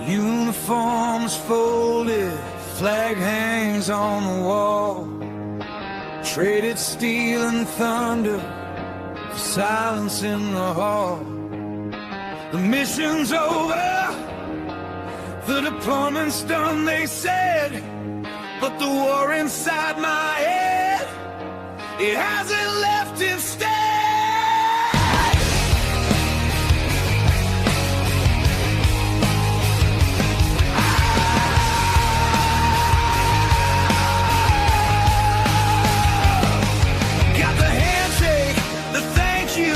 Uniforms folded, flag hangs on the wall. Traded steel and thunder for silence in the hall. The mission's over, the deployment's done, they said. But the war inside my head, it hasn't left instead. Got the handshake, the thank you,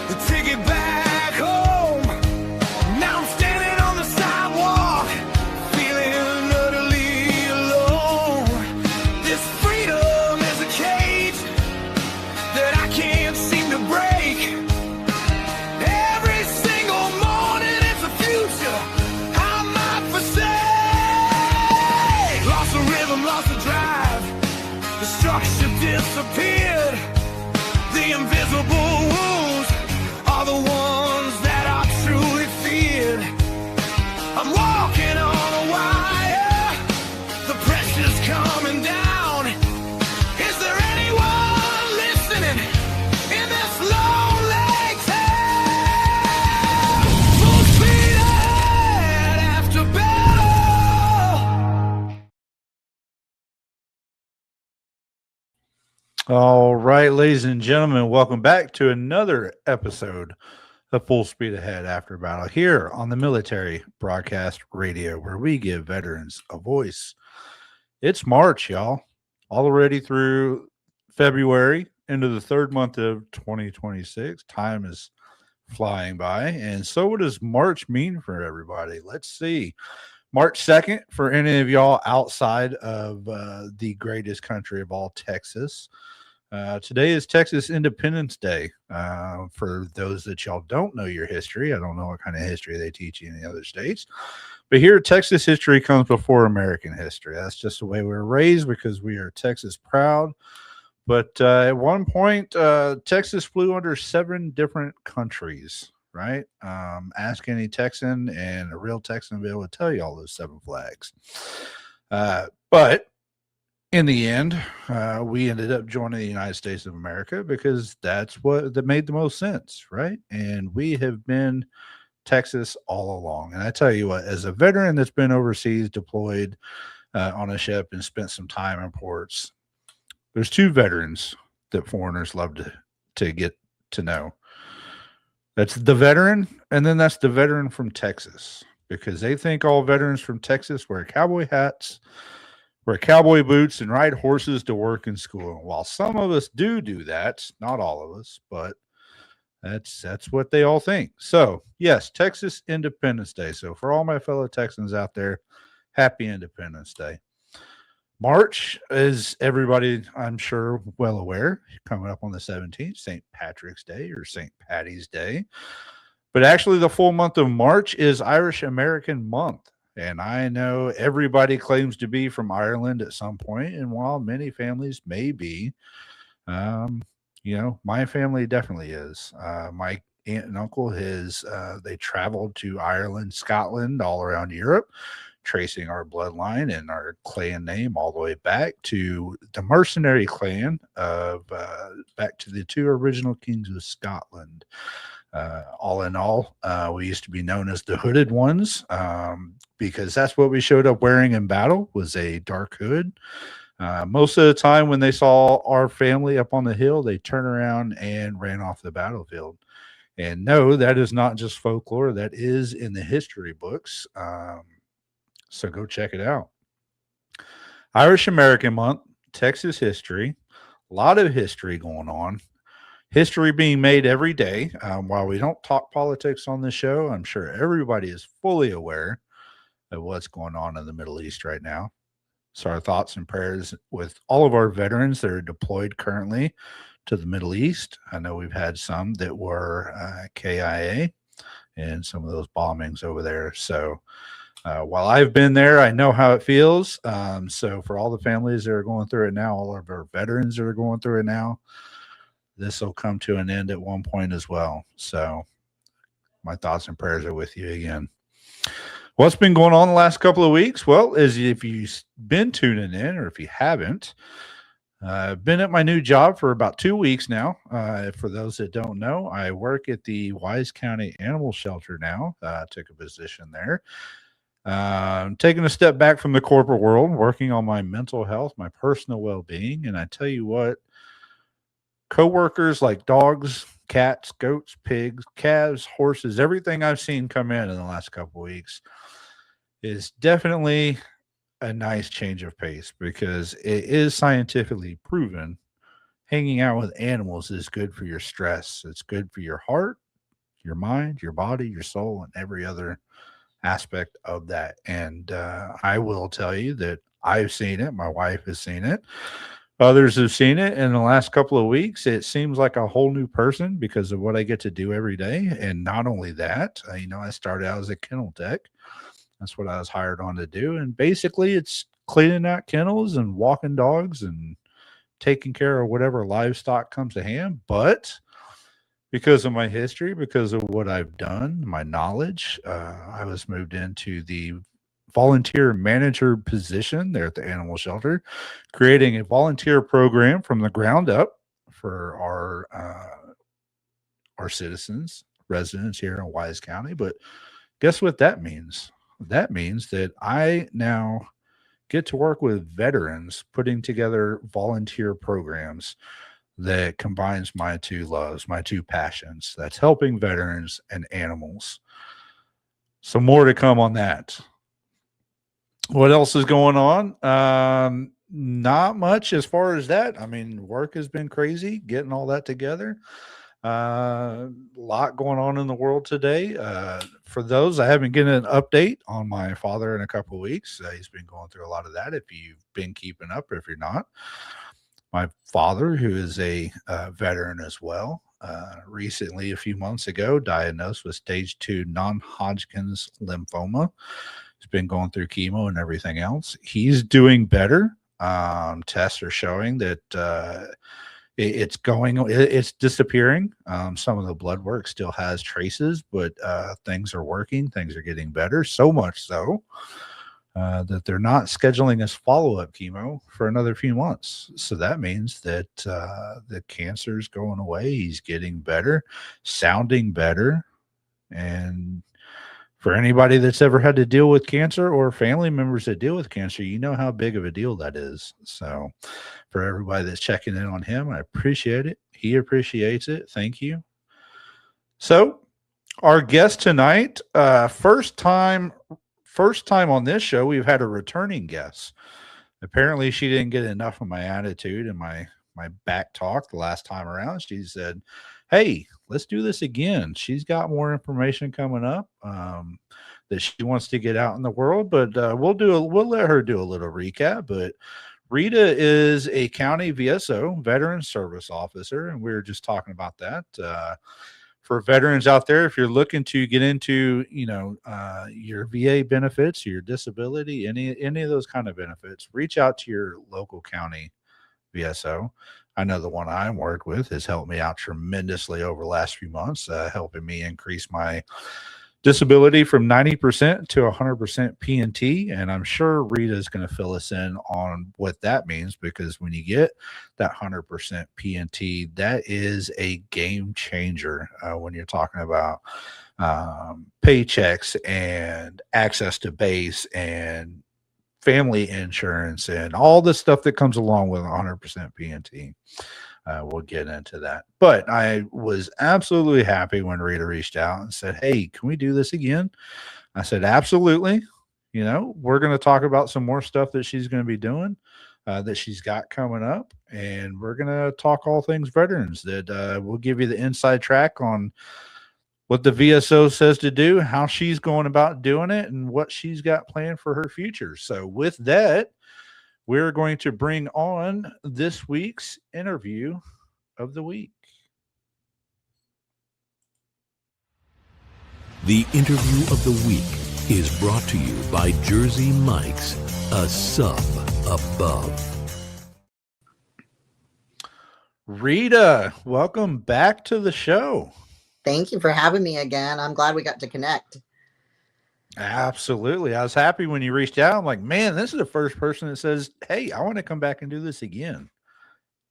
the ticket back home. Now I'm standing on the sidewalk, feeling utterly alone. This freedom is a cage that I can't seem to break. Every single morning it's a future I might forsake. Lost the rhythm, lost the drive, the structure disappeared. The invisible wounds are the ones that I truly feared. I'm walking on a wire, the pressure's coming down. Is there anyone listening in this lonely town? Full speed ahead after battle. All right, ladies and gentlemen, welcome back to another episode of Full Speed Ahead After Battle here on the Military Broadcast Radio, where we give veterans a voice. It's March, y'all, already through February into the third month of 2026. Time is flying by, and so what does March mean for everybody? Let's see. March 2nd, for any of y'all outside of the greatest country of all, Texas. Today is Texas Independence Day. For those that y'all don't know your history, I don't know what kind of history they teach you in the other states, but here Texas history comes before American history. That's just the way we were raised because we are Texas proud. But at one point, Texas flew under 7 different countries, right? Ask any Texan, and a real Texan will be able to tell you all those 7 flags. But in the end, we ended up joining the United States of America because that's what that made the most sense, right? And we have been Texas all along. And I tell you what, as a veteran that's been overseas, deployed on a ship and spent some time in ports, there's 2 veterans that foreigners love to get to know. That's the veteran, and then that's the veteran from Texas, because they think all veterans from Texas wear cowboy hats, wear cowboy boots, and ride horses to work and school. And while some of us do that, not all of us, but that's what they all think. So, yes, Texas Independence Day. So for all my fellow Texans out there, happy Independence Day. March, is everybody, I'm sure, well aware, coming up on the 17th, St. Patrick's Day or St. Patty's Day. But actually, the full month of March is Irish American Month. And I know everybody claims to be from Ireland at some point. And while many families may be, my family definitely is. My aunt and uncle, they traveled to Ireland, Scotland, all around Europe, tracing our bloodline and our clan name all the way back to the mercenary clan of back to the 2 original kings of Scotland. All in all, we used to be known as the Hooded Ones, because that's what we showed up wearing in battle, was a dark hood. Most of the time when they saw our family up on the hill, they turned around and ran off the battlefield. And no, that is not just folklore. That is in the history books. So go check it out. Irish American Month, Texas history, a lot of history going on. History being made every day. While we don't talk politics on this show, I'm sure everybody is fully aware of what's going on in the Middle East right now. So our thoughts and prayers with all of our veterans that are deployed currently to the Middle East. I know we've had some that were KIA and some of those bombings over there. So while I've been there, I know how it feels. So for all the families that are going through it now, all of our veterans that are going through it now, this will come to an end at one point as well. So my thoughts and prayers are with you again. What's been going on the last couple of weeks? Well, as if you've been tuning in or if you haven't, I've been at my new job for about 2 weeks now. For those that don't know, I work at the Wise County Animal Shelter now. Took a position there. Taking a step back from the corporate world, working on my mental health, my personal well-being. And I tell you what, coworkers like dogs, cats, goats, pigs, calves, horses, everything I've seen come in the last couple of weeks is definitely a nice change of pace because it is scientifically proven hanging out with animals is good for your stress. It's good for your heart, your mind, your body, your soul, and every other aspect of that. And I will tell you that I've seen it. My wife has seen it. Others have seen it in the last couple of weeks. It seems like a whole new person because of what I get to do every day. And not only that, I started out as a kennel tech. That's what I was hired on to do. And basically, it's cleaning out kennels and walking dogs and taking care of whatever livestock comes to hand. But because of my history, because of what I've done, my knowledge, I was moved into the volunteer manager position there at the animal shelter, creating a volunteer program from the ground up for our citizens, residents here in Wise County. But guess what that means? That means that I now get to work with veterans putting together volunteer programs that combines my two loves, my two passions. That's helping veterans and animals. So more to come on that. What else is going on? Not much as far as that. I mean, work has been crazy, getting all that together. A lot going on in the world today. For those, I haven't given an update on my father in a couple of weeks. He's been going through a lot of that. If you've been keeping up, or if you're not, my father, who is a veteran as well, recently, a few months ago, diagnosed with stage 2 non-Hodgkin's lymphoma. He's been going through chemo and everything else. He's doing better. Tests are showing that it's disappearing. Some of the blood work still has traces, but things are working. Things are getting better. So much so that they're not scheduling us follow-up chemo for another few months. So that means that the cancer is going away. He's getting better, sounding better. And for anybody that's ever had to deal with cancer or family members that deal with cancer, you know how big of a deal that is. So for everybody that's checking in on him, I appreciate it. He appreciates it. Thank you. So our guest tonight, first time on this show, we've had a returning guest. Apparently she didn't get enough of my attitude and my back talk the last time around. She said, hey, let's do this again. She's got more information coming up that she wants to get out in the world, but we'll let her do a little recap. But Rita is a county VSO, veteran service officer, and we were just talking about that. For veterans out there, if you're looking to get into, your VA benefits, your disability, any of those kind of benefits, reach out to your local county VSO. I know the one I work with has helped me out tremendously over the last few months, helping me increase my disability from 90% to 100% PNT. And I'm sure Rita is going to fill us in on what that means, because when you get that 100% PNT, that is a game changer when you're talking about paychecks and access to base and family insurance and all the stuff that comes along with 100% PNT. We'll get into that. But I was absolutely happy when Rita reached out and said, hey, can we do this again? I said, absolutely. We're going to talk about some more stuff that she's going to be doing, that she's got coming up. And we're going to talk all things veterans. That we'll give you the inside track on what the VSO says to do, how she's going about doing it, and what she's got planned for her future. So with that, we're going to bring on this week's interview of the week. The interview of the week is brought to you by Jersey Mike's, a sub above. Rita, welcome back to the show. Thank you for having me again. I'm glad we got to connect. Absolutely. I was happy when you reached out. I'm like, man, this is the first person that says, hey, I want to come back and do this again. Oh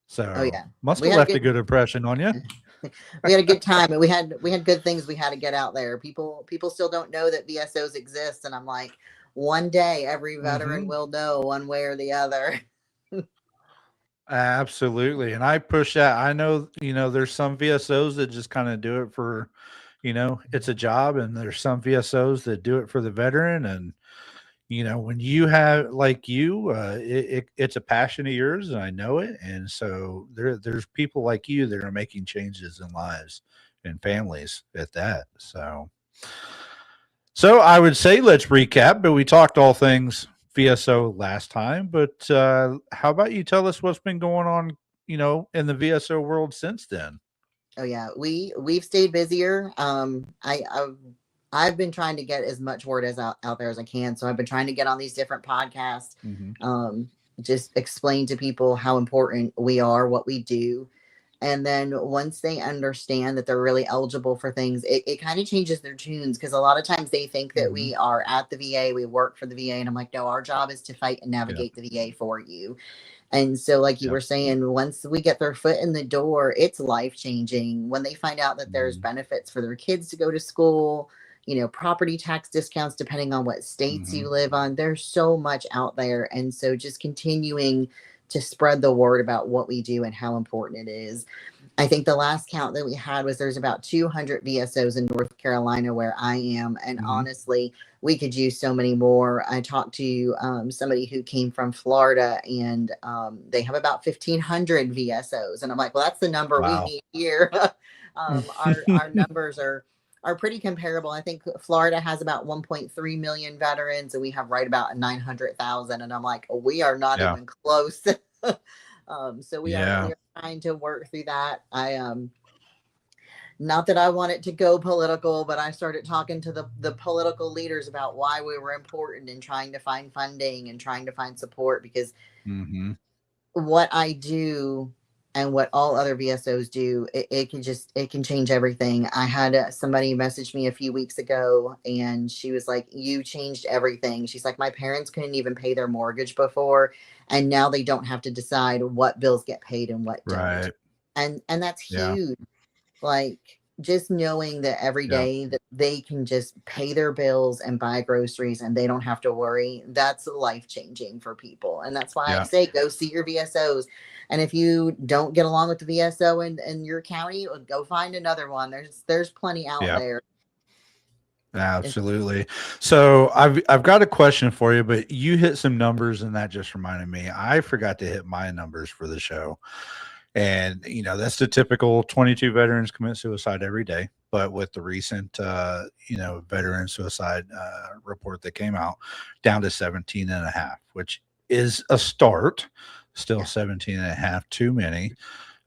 So yeah, must we have had a left a good good impression on you. we had a good time, and we had good things we had to get out there. People still don't know that VSOs exist, and I'm like, one day every veteran Hmm. will know one way or the other. Absolutely. And I push that. I know, there's some VSOs that just kind of do it for, it's a job. And there's some VSOs that do it for the veteran. And, when you have like you, it's a passion of yours and I know it. And so there's people like you that are making changes in lives and families at that. So I would say let's recap, but we talked all things VSO last time. But how about you tell us what's been going on, in the VSO world since then? Oh yeah, we've stayed busier. I've been trying to get as much word as out there as I can. So I've been trying to get on these different podcasts, Hmm. um, just explain to people how important we are, what we do. And then once they understand that they're really eligible for things, it kind of changes their tunes, because a lot of times they think that Hmm. we are at the VA, we work for the VA. And I'm like, no, our job is to fight and Yeah. navigate the VA for you. And so, like you Yep. were saying, once we get their foot in the door, it's life changing. When they find out that there's Hmm. benefits for their kids to go to school, property tax discounts depending on what states Hmm. you live on, there's so much out there. And so, just continuing to spread the word about what we do and how important it is. I think the last count that we had was there's about 200 VSOs in North Carolina where I am. And Hmm. honestly, we could use so many more. I talked to somebody who came from Florida, and they have about 1,500 VSOs. And I'm like, well, that's the number we Wow. need here. Our numbers are pretty comparable. I think Florida has about 1.3 million veterans, and we have right about 900,000. And I'm like, we are not Yeah. even close. So we Yeah. are trying to work through that. I not that I want it to go political, but I started talking to the political leaders about why we were important and trying to find funding and trying to find support, because Hmm. what I do and what all other VSOs do, it can change everything. I had somebody message me a few weeks ago, and she was like, "You changed everything." She's like, "My parents couldn't even pay their mortgage before, and now they don't have to decide what bills get paid and what don't." Right. And that's Yeah. huge. Like, just knowing that every Yeah. day that they can just pay their bills and buy groceries and they don't have to worry, that's life changing for people. And that's why I Yeah. say go see your VSOs. And if you don't get along with the VSO in your county, go find another one. There's plenty out Yeah. there. Absolutely. So I've got a question for you, but you hit some numbers and that just reminded me. I forgot to hit my numbers for the show. And that's the typical 22 veterans commit suicide every day. But with the recent veteran suicide report that came out, down to 17 and a half, which is a start. Still Yeah. 17 and a half too many.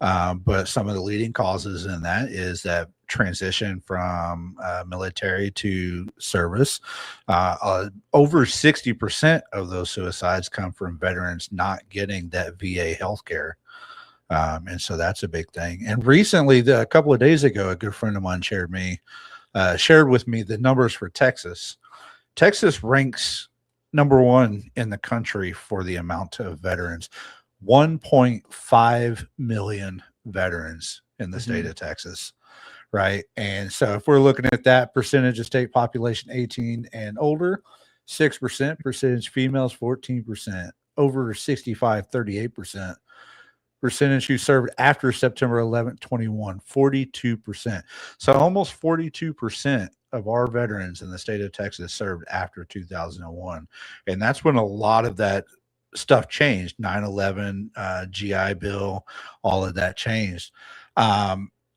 But some of the leading causes in that is that transition from military to service. Over 60% of those suicides come from veterans not getting that VA health care. And so that's a big thing. And recently, a couple of days ago, a good friend of mine shared with me the numbers for Texas. Texas ranks number one in the country for the amount of veterans. 1.5 million veterans in the state of Texas, right? And so if we're looking at that percentage of state population 18 and older, 6%, percentage females 14%, over 65 38%, percentage who served after September 11th 21, 42%. So almost 42% of our veterans in the state of Texas served after 2001. And that's when a lot of that stuff changed. 9/11, GI Bill, all of that changed.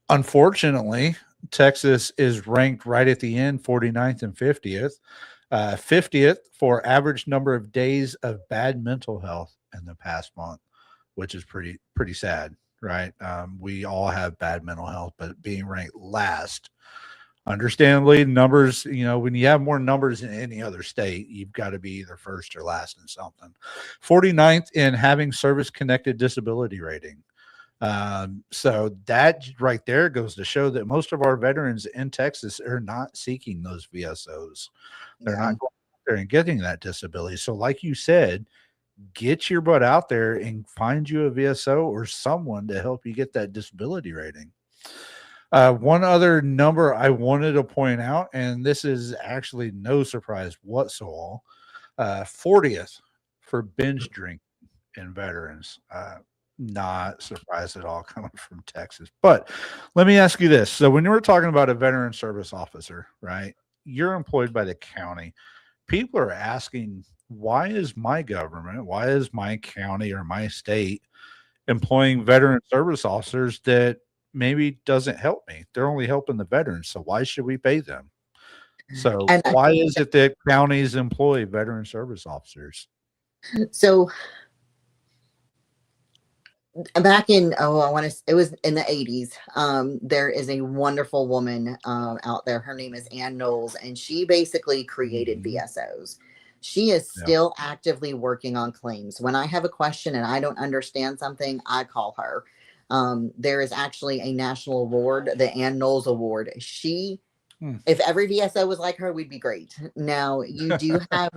Unfortunately, Texas is ranked right at the end, 49th and 50th. 50th for average number of days of bad mental health in the past month, which is pretty sad, right? We all have bad mental health, but being ranked last, understandably, numbers, when you have more numbers in any other state, you've got to be either first or last in something. 49th in having service connected disability rating. So that right there goes to show that most of our veterans in Texas are not seeking those VSOs. They're Yeah. not going out there and getting that disability. So, like you said, get your butt out there and find you a VSO or someone to help you get that disability rating. One other number I wanted to point out, and this is actually no surprise whatsoever, 40th for binge drink in veterans. Not surprised at all coming from Texas. But let me ask you this. So when you were talking about a veteran service officer, right? You're employed by the county. People are asking, why is my government, why is my county or my state employing veteran service officers that maybe doesn't help me? They're only helping the veterans. So why should we pay them? So And why is it that counties employ veteran service officers? so back in it was in the 80s. There is a wonderful woman out there. Her name is Ann Knowles, and she basically created VSOs. She is still actively working on claims. When I have a question and I don't understand something, I call her. There is actually a national award, the Ann Knowles Award. If every VSO was like her, we'd be great. Now you do have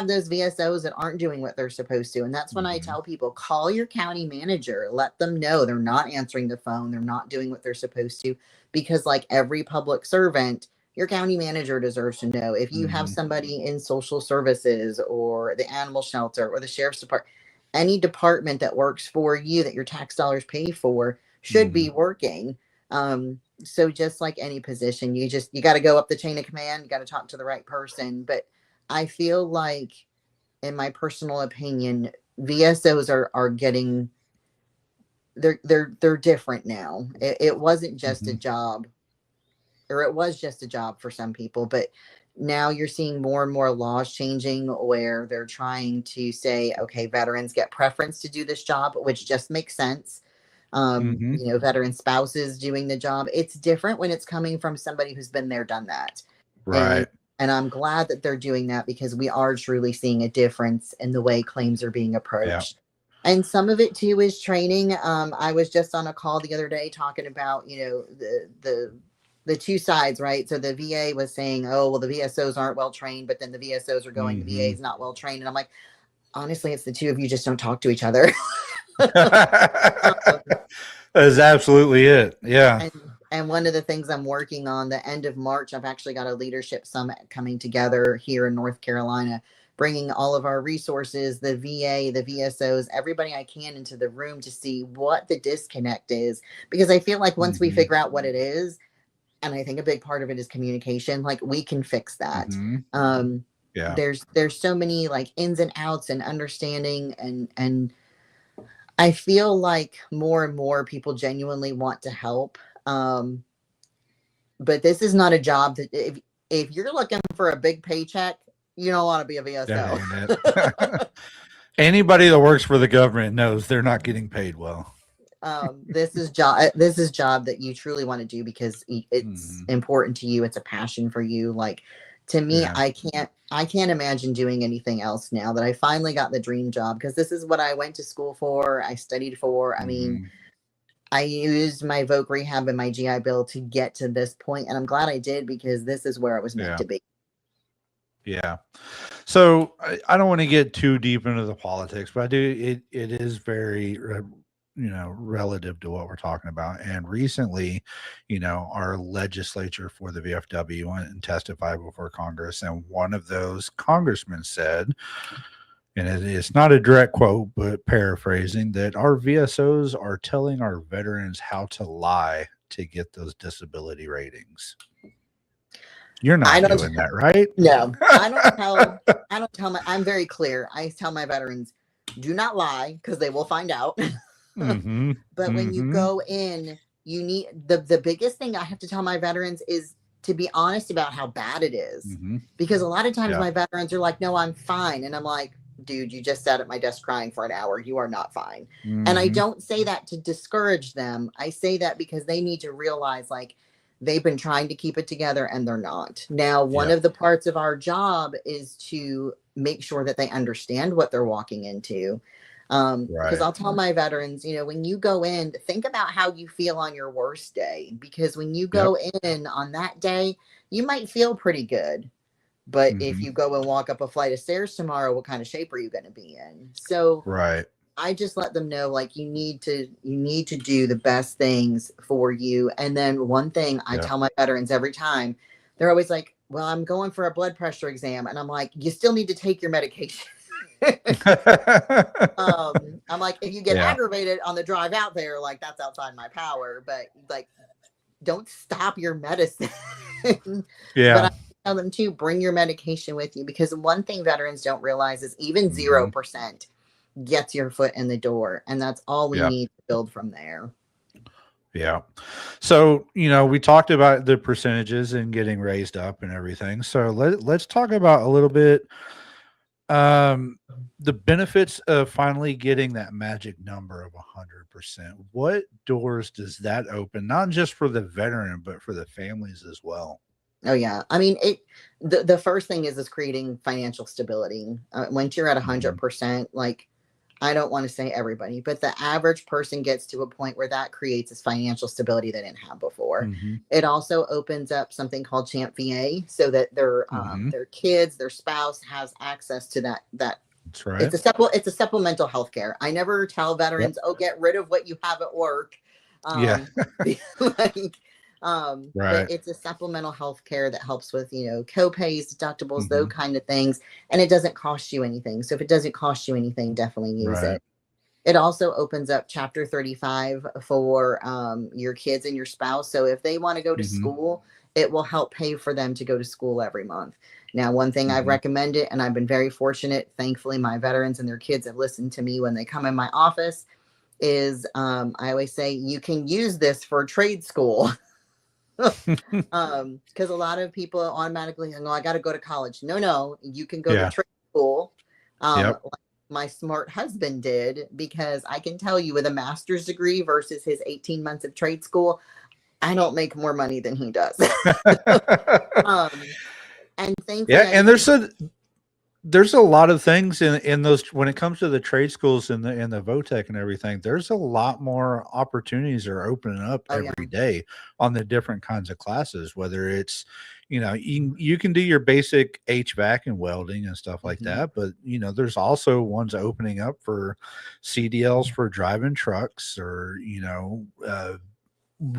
those VSOs that aren't doing what they're supposed to. And that's when I tell people, call your county manager, let them know they're not answering the phone. They're not doing what they're supposed to, because like every public servant, your county manager deserves to know. If you have somebody in social services or the animal shelter or the sheriff's department, any department that works for you that your tax dollars pay for should be working. So just like any position, you got to go up the chain of command, you got to talk to the right person. But I feel like, in my personal opinion, VSOs are getting, they're different now. It wasn't just a job, or it was just a job for some people, but now you're seeing more and more laws changing where they're trying to say, okay, veterans get preference to do this job, which just makes sense. Veteran spouses doing the job. It's different when it's coming from somebody who's been there, done that. Right. And I'm glad that they're doing that, because we are truly seeing a difference in the way claims are being approached. And some of it too is training. I was just on a call the other day talking about, the two sides, right? So the VA was saying, oh, well, the VSOs aren't well trained, but then the VSOs are going, the VA is not well trained. And I'm like, honestly, it's the two of you just don't talk to each other. That's absolutely it. Yeah. And one of the things I'm working on, the end of March, I've actually got a leadership summit coming together here in North Carolina, bringing all of our resources, the VA, the VSOs, everybody I can into the room to see what the disconnect is. Because I feel like once we figure out what it is, and I think a big part of it is communication, like we can fix that. There's so many like ins and outs and understanding, and I feel like more and more people genuinely want to help. But this is not a job that if you're looking for a big paycheck, you don't want to be a VSO. Anybody that works for the government knows they're not getting paid well. This is job that you truly want to do because it's important to you. It's a passion for you. Like, to me, I can't imagine doing anything else now that I finally got the dream job, because this is what I went to school for. I studied for. I mean, I used my voc rehab and my GI Bill to get to this point, and I'm glad I did, because this is where it was meant to be. Yeah. So I don't want to get too deep into the politics, but it is very relative to what we're talking about. And recently, our legislature for the VFW went and testified before Congress, and one of those congressmen said, and it's not a direct quote, but paraphrasing, that our VSOs are telling our veterans how to lie to get those disability ratings. You're not doing that, right? No, I don't tell I'm very clear. I tell my veterans, do not lie, because they will find out. But when you go in, you need the biggest thing I have to tell my veterans is to be honest about how bad it is. Because a lot of times my veterans are like, no, I'm fine. And I'm like, dude, you just sat at my desk crying for an hour. You are not fine. And I don't say that to discourage them. I say that because they need to realize, like, they've been trying to keep it together and they're not. Now, one of the parts of our job is to make sure that they understand what they're walking into. Because Right. I'll tell my veterans, when you go in, think about how you feel on your worst day, because when you Yep. go in on that day, you might feel pretty good. But if Hmm. you go and walk up a flight of stairs tomorrow, what kind of shape are you going to be in? So Right. I just let them know, like, you need to do the best things for you. And then one thing I Yeah. tell my veterans every time, they're always like, well, I'm going for a blood pressure exam. And I'm like, you still need to take your medication. I'm like, if you get Yeah. aggravated on the drive out there, like, that's outside my power, but like, don't stop your medicine. But I Yeah. tell them to bring your medication with you, because one thing veterans don't realize is even Hmm. 0% gets your foot in the door, and that's all we Yeah. need to build from there. Yeah. So, we talked about the percentages and getting raised up and everything. So let's talk about a little bit um the benefits of finally getting that magic number of 100%. What doors does that open, not just for the veteran, but for the families as well? Oh yeah, I mean it. The first thing is creating financial stability. Once you're at Hmm. 100%, like, I don't want to say everybody, but the average person gets to a point where that creates this financial stability they didn't have before. Hmm. It also opens up something called Champ VA, so that Hmm. their kids, their spouse has access to that. That's right. It's a supplemental health care. I never tell Yep. veterans, oh, get rid of what you have at work. Yeah. Um, like, but Right. it's a supplemental health care that helps with, co-pays, deductibles, those Hmm. kind of things. And it doesn't cost you anything. So if it doesn't cost you anything, definitely use Right. it. It also opens up Chapter 35 for your kids and your spouse. So if they want to go to Hmm. school, it will help pay for them to go to school every month. Now, one thing I've Hmm. recommended, and I've been very fortunate, thankfully, my veterans and their kids have listened to me when they come in my office, is I always say, you can use this for trade school. Because a lot of people automatically think, oh, I got to go to college. No, you can go to Yeah. trade school. Yep. Like my smart husband did, because I can tell you, with a master's degree versus his 18 months of trade school, I don't make more money than he does. um, and thankfully Yeah, I and didn't. there's a lot of things in those when it comes to the trade schools and the VOTEC and everything. There's a lot more opportunities are opening up Oh yeah. every day on the different kinds of classes. Whether it's, you can do your basic HVAC and welding and stuff like Mhm. that, but there's also ones opening up for CDLs for driving trucks, or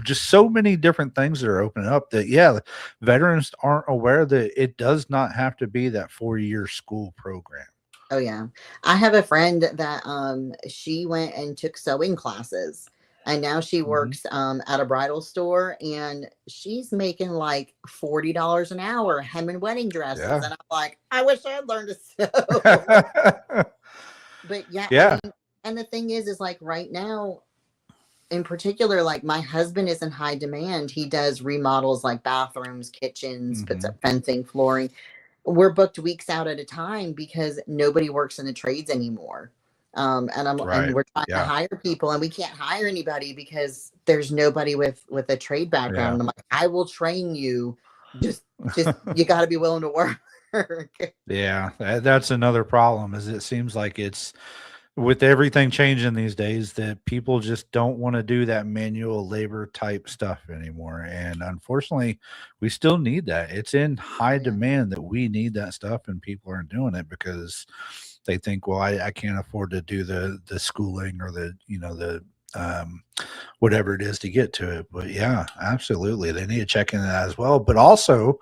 just so many different things that are opening up that, yeah, veterans aren't aware that it does not have to be that 4-year school program. Oh yeah. I have a friend that she went and took sewing classes, and now she Hmm. works at a bridal store, and she's making like $40 an hour hemming wedding dresses, Yeah. and I'm like, I wish I had learned to sew. But yeah, I Yeah. mean, and the thing is like, right now in particular, like, my husband is in high demand. He does remodels, like bathrooms, kitchens, puts Hmm. up fencing, flooring. We're booked weeks out at a time because nobody works in the trades anymore. And Right. we're trying to Yeah. hire people, and we can't hire anybody because there's nobody with a trade background. Yeah. And I'm like, I will train you. Just you got to be willing to work. Yeah. That's another problem, is it seems like it's with everything changing these days that people just don't want to do that manual labor type stuff anymore. And unfortunately, we still need that. It's in high Oh yeah. demand that we need that stuff, and people aren't doing it because they think, well, I can't afford to do the schooling or the um, whatever it is to get to it. But yeah, absolutely. They need to check in that as well. But also,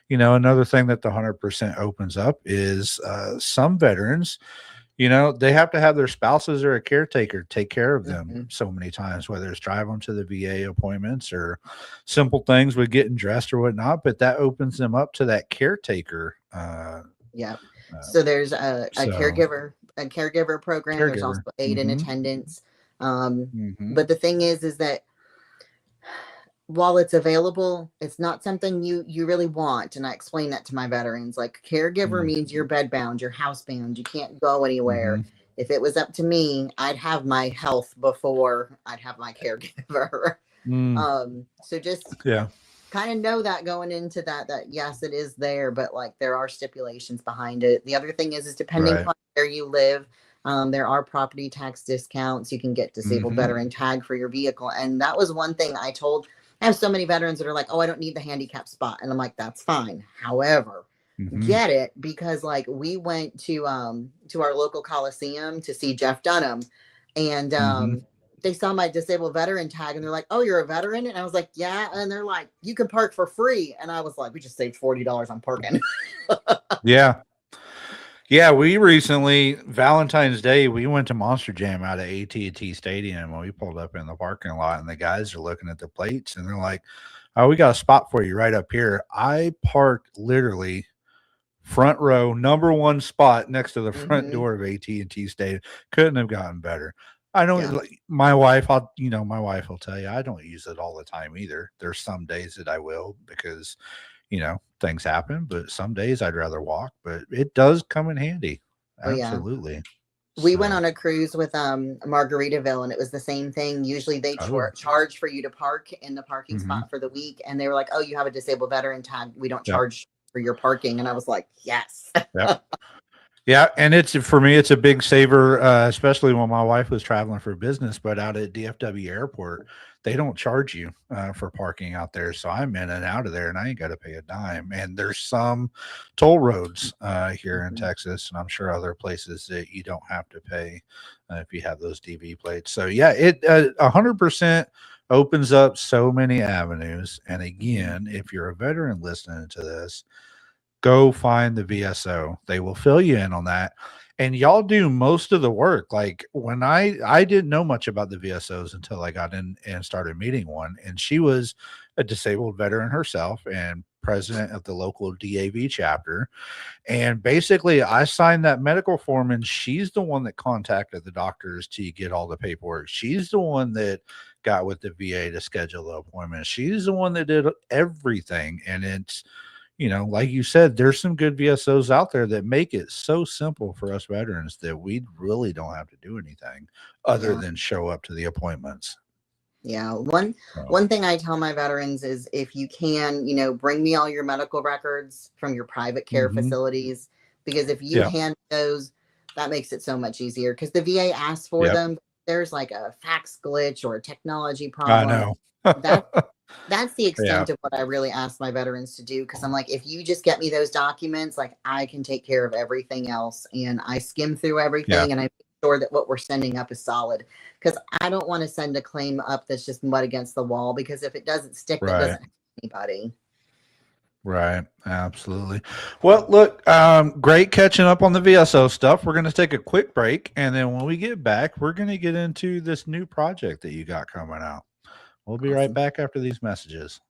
another thing that the 100% opens up is some veterans, they have to have their spouses or a caretaker take care of them Mhm. so many times, whether it's drive them to the VA appointments or simple things with getting dressed or whatnot. But that opens them up to that caretaker. Yeah. Uh, So there's a so caregiver program. There's also caregiver. aid in Hmm. attendance. Um, Hmm. but the thing is that while it's available, it's not something you really want. And I explain that to my veterans. Like, caregiver means you're bedbound, you're housebound, you can't go anywhere. Hmm. If it was up to me, I'd have my health before I'd have my caregiver. Mm, So just yeah. kind of know that going into that yes, it is there, but like, there are stipulations behind it. The other thing is depending Right. upon where you live, There are property tax discounts. You can get disabled veteran tag for your vehicle. And that was one thing I have so many veterans that are like, oh, I don't need the handicap spot. And I'm like, that's fine. However, get it, because like we went to our local Coliseum to see Jeff Dunham, and they saw my disabled veteran tag and they're like, oh, you're a veteran? And I was like, yeah. And they're like, you can park for free. And I was like, we just saved $40 on parking. Yeah. Yeah, we recently, Valentine's Day, we went to Monster Jam out at AT&T Stadium, and we pulled up in the parking lot, and the guys are looking at the plates, and they're like, oh, we got a spot for you right up here. I parked literally front row, number one spot next to the front door of AT&T Stadium. Couldn't have gotten better. I don't, my wife will tell you, I don't use it all the time either. There's some days that I will because, things happen, but some days I'd rather walk, but it does come in handy. Absolutely. We went on a cruise with Margaritaville, and it was the same thing. Usually they charge for you to park in the parking spot for the week. And they were like, oh, you have a disabled veteran tag. We don't charge for your parking. And I was like, yes. Yeah, and for me, it's a big saver, especially when my wife was traveling for business. But out at DFW Airport, they don't charge you for parking out there. So I'm in and out of there, and I ain't got to pay a dime. And there's some toll roads here in Texas, and I'm sure other places that you don't have to pay if you have those DV plates. So yeah, it 100% opens up so many avenues. And again, if you're a veteran listening to this, go find the VSO. They will fill you in on that. And y'all do most of the work. Like when I didn't know much about the VSOs until I got in and started meeting one. And she was a disabled veteran herself and president of the local DAV chapter. And basically I signed that medical form, and she's the one that contacted the doctors to get all the paperwork. She's the one that got with the VA to schedule the appointment. She's the one that did everything. And it's, like you said, there's some good VSOs out there that make it so simple for us veterans that we really don't have to do anything other than show up to the appointments. Yeah. One thing I tell my veterans is if you can, bring me all your medical records from your private care facilities, because if you hand those, that makes it so much easier, because the VA asks for them. There's like a fax glitch or a technology problem. I know. That's the extent of what I really ask my veterans to do. Because I'm like, if you just get me those documents, like I can take care of everything else. And I skim through everything and I make sure that what we're sending up is solid. Because I don't want to send a claim up that's just mud against the wall. Because if it doesn't stick, that doesn't help anybody. Right. Absolutely. Well, look, great catching up on the VSO stuff. We're going to take a quick break. And then when we get back, we're going to get into this new project that you got coming out. We'll be right back after these messages.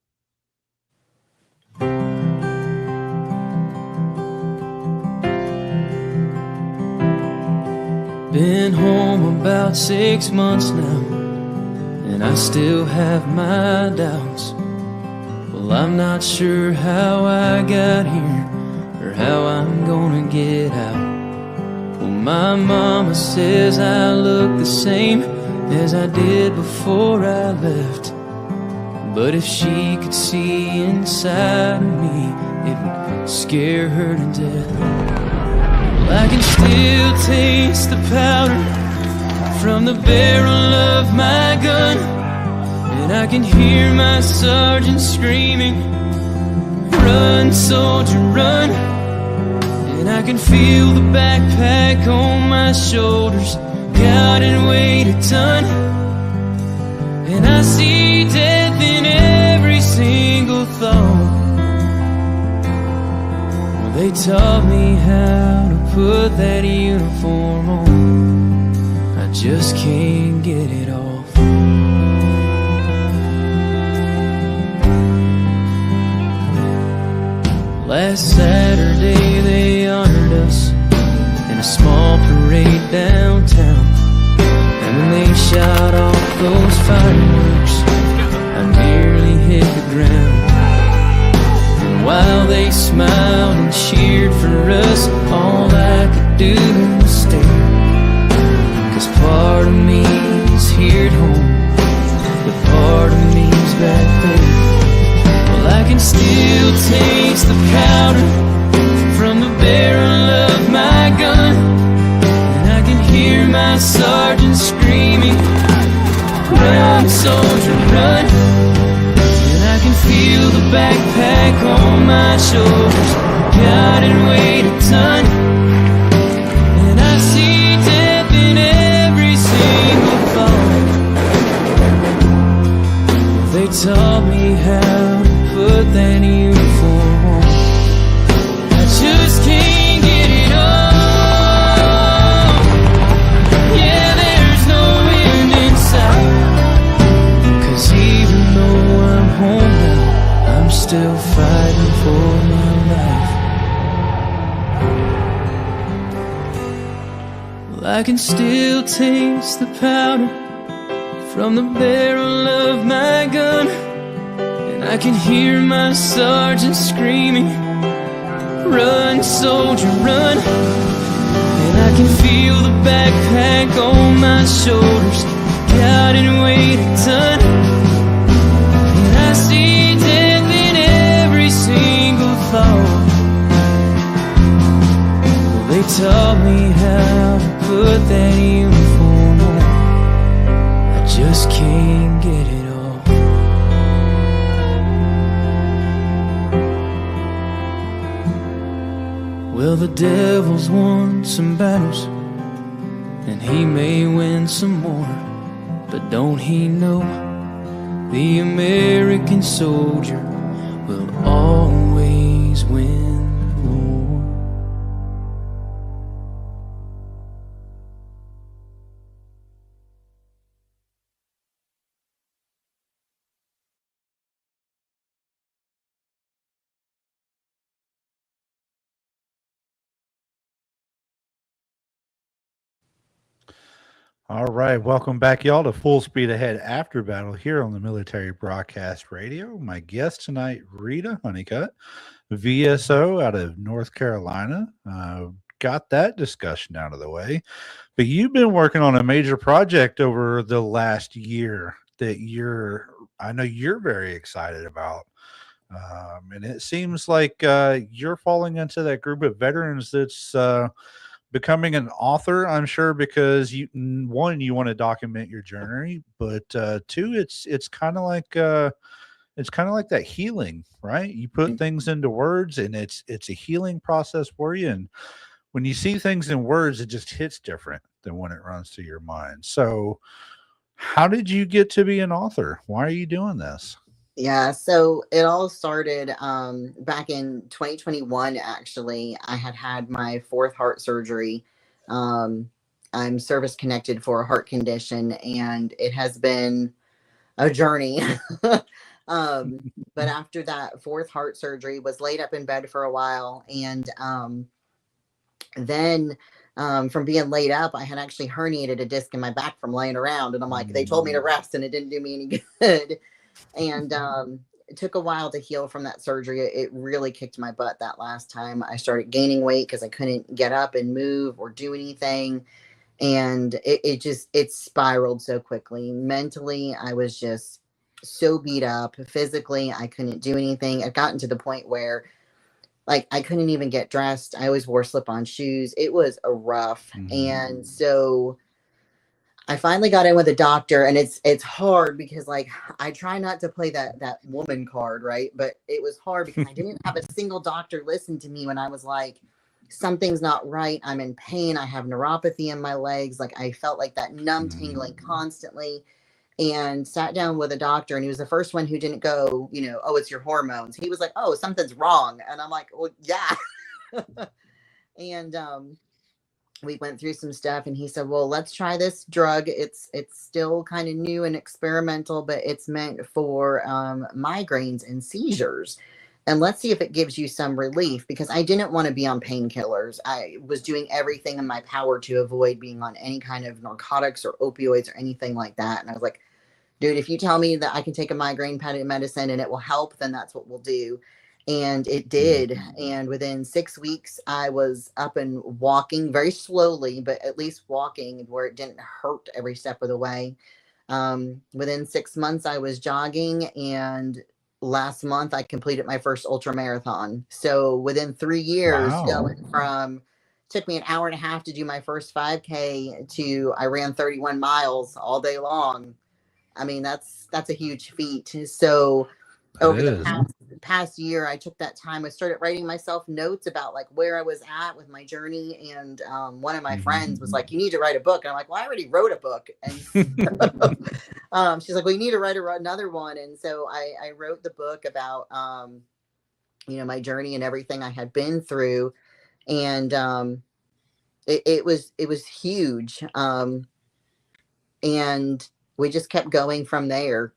Been home about 6 months now, and I still have my doubts. Well, I'm not sure how I got here or how I'm gonna get out. Well, my mama says I look the same as I did before I left. But if she could see inside of me, it would scare her to death. Well, I can still taste the powder from the barrel of my gun, and I can hear my sergeant screaming, run, soldier, run. And I can feel the backpack on my shoulders, God, and weighed a ton. And I see death in every single thought. Well, they taught me how to put that uniform on. I just can't get it off. Last Saturday they honored us in a small parade downtown. And when they shot off those fireworks, I nearly hit the ground. And while they smiled and cheered for us, all I could do was stare. 'Cause part of me is here at home, but part of me's back there. Well, I can still taste the powder from the barrel of my gun, and I can hear screaming, run, soldier, run. And I can feel the backpack on my shoulders, God, and weighed a ton. And I see death in every single thought. They taught me how to put that uniform on. I just can't get it on. Yeah, there's no end in sight. 'Cause even though I'm home now, I'm still fighting for my life. Well, I can still taste the powder from the barrel of my gun, and I can hear my sergeant screaming, run, soldier, run. And I can feel the backpack on my shoulders, God, and weighed a ton. And I see death in every single thought. Well, they taught me how to put that uniform on. I just can't get it all. Well, the devil's won some battles, and he may win some more, but don't he know the American soldier will always win the war? All right, welcome back, y'all, to Full Speed Ahead After Battle here on the Military Broadcast Radio. My guest tonight, Rita Honeycutt, VSO out of North Carolina. Got that discussion out of the way. But you've been working on a major project over the last year that I know you're very excited about. And it seems like you're falling into that group of veterans that's becoming an author, I'm sure, because you want to document your journey, but two, it's kind of like that healing, right? You put things into words, and it's a healing process for you. And when you see things in words, it just hits different than when it runs through your mind. So, how did you get to be an author? Why are you doing this? Yeah, so it all started back in 2021. Actually, I had my fourth heart surgery. I'm service connected for a heart condition, and it has been a journey. But after that fourth heart surgery, was laid up in bed for a while, and then from being laid up, I had actually herniated a disc in my back from laying around, and I'm like, they told me to rest, and it didn't do me any good. And it took a while to heal from that surgery. It really kicked my butt that last time. I started gaining weight because I couldn't get up and move or do anything. And it spiraled so quickly. Mentally, I was just so beat up. Physically, I couldn't do anything. It gotten to the point where, like, I couldn't even get dressed. I always wore slip-on shoes. It was a rough. And so I finally got in with a doctor, and it's hard because, like, I try not to play that woman card, right? But it was hard because I didn't have a single doctor listen to me when I was like, something's not right. I'm in pain. I have neuropathy in my legs. Like, I felt like that numb tingling constantly, and sat down with a doctor, and he was the first one who didn't go, oh, it's your hormones. He was like, oh, something's wrong. And I'm like, well, yeah. And we went through some stuff, and he said, well, let's try this drug. It's still kind of new and experimental, but it's meant for migraines and seizures. And let's see if it gives you some relief, because I didn't want to be on painkillers. I was doing everything in my power to avoid being on any kind of narcotics or opioids or anything like that. And I was like, dude, if you tell me that I can take a migraine medicine and it will help, then that's what we'll do. And it did. And within 6 weeks, I was up and walking very slowly, but at least walking where it didn't hurt every step of the way. Within 6 months, I was jogging, and last month I completed my first ultra marathon. So within 3 years, Wow. going from took me an hour and a half to do my first 5K to I ran 31 miles all day long. I mean, that's a huge feat. So over the past year, I took that time. I started writing myself notes about like where I was at with my journey. And one of my friends was like, you need to write a book. And I'm like, well, I already wrote a book. And so, she's like, well, you need to write another one. And so I wrote the book about, my journey and everything I had been through. And it was huge. And we just kept going from there.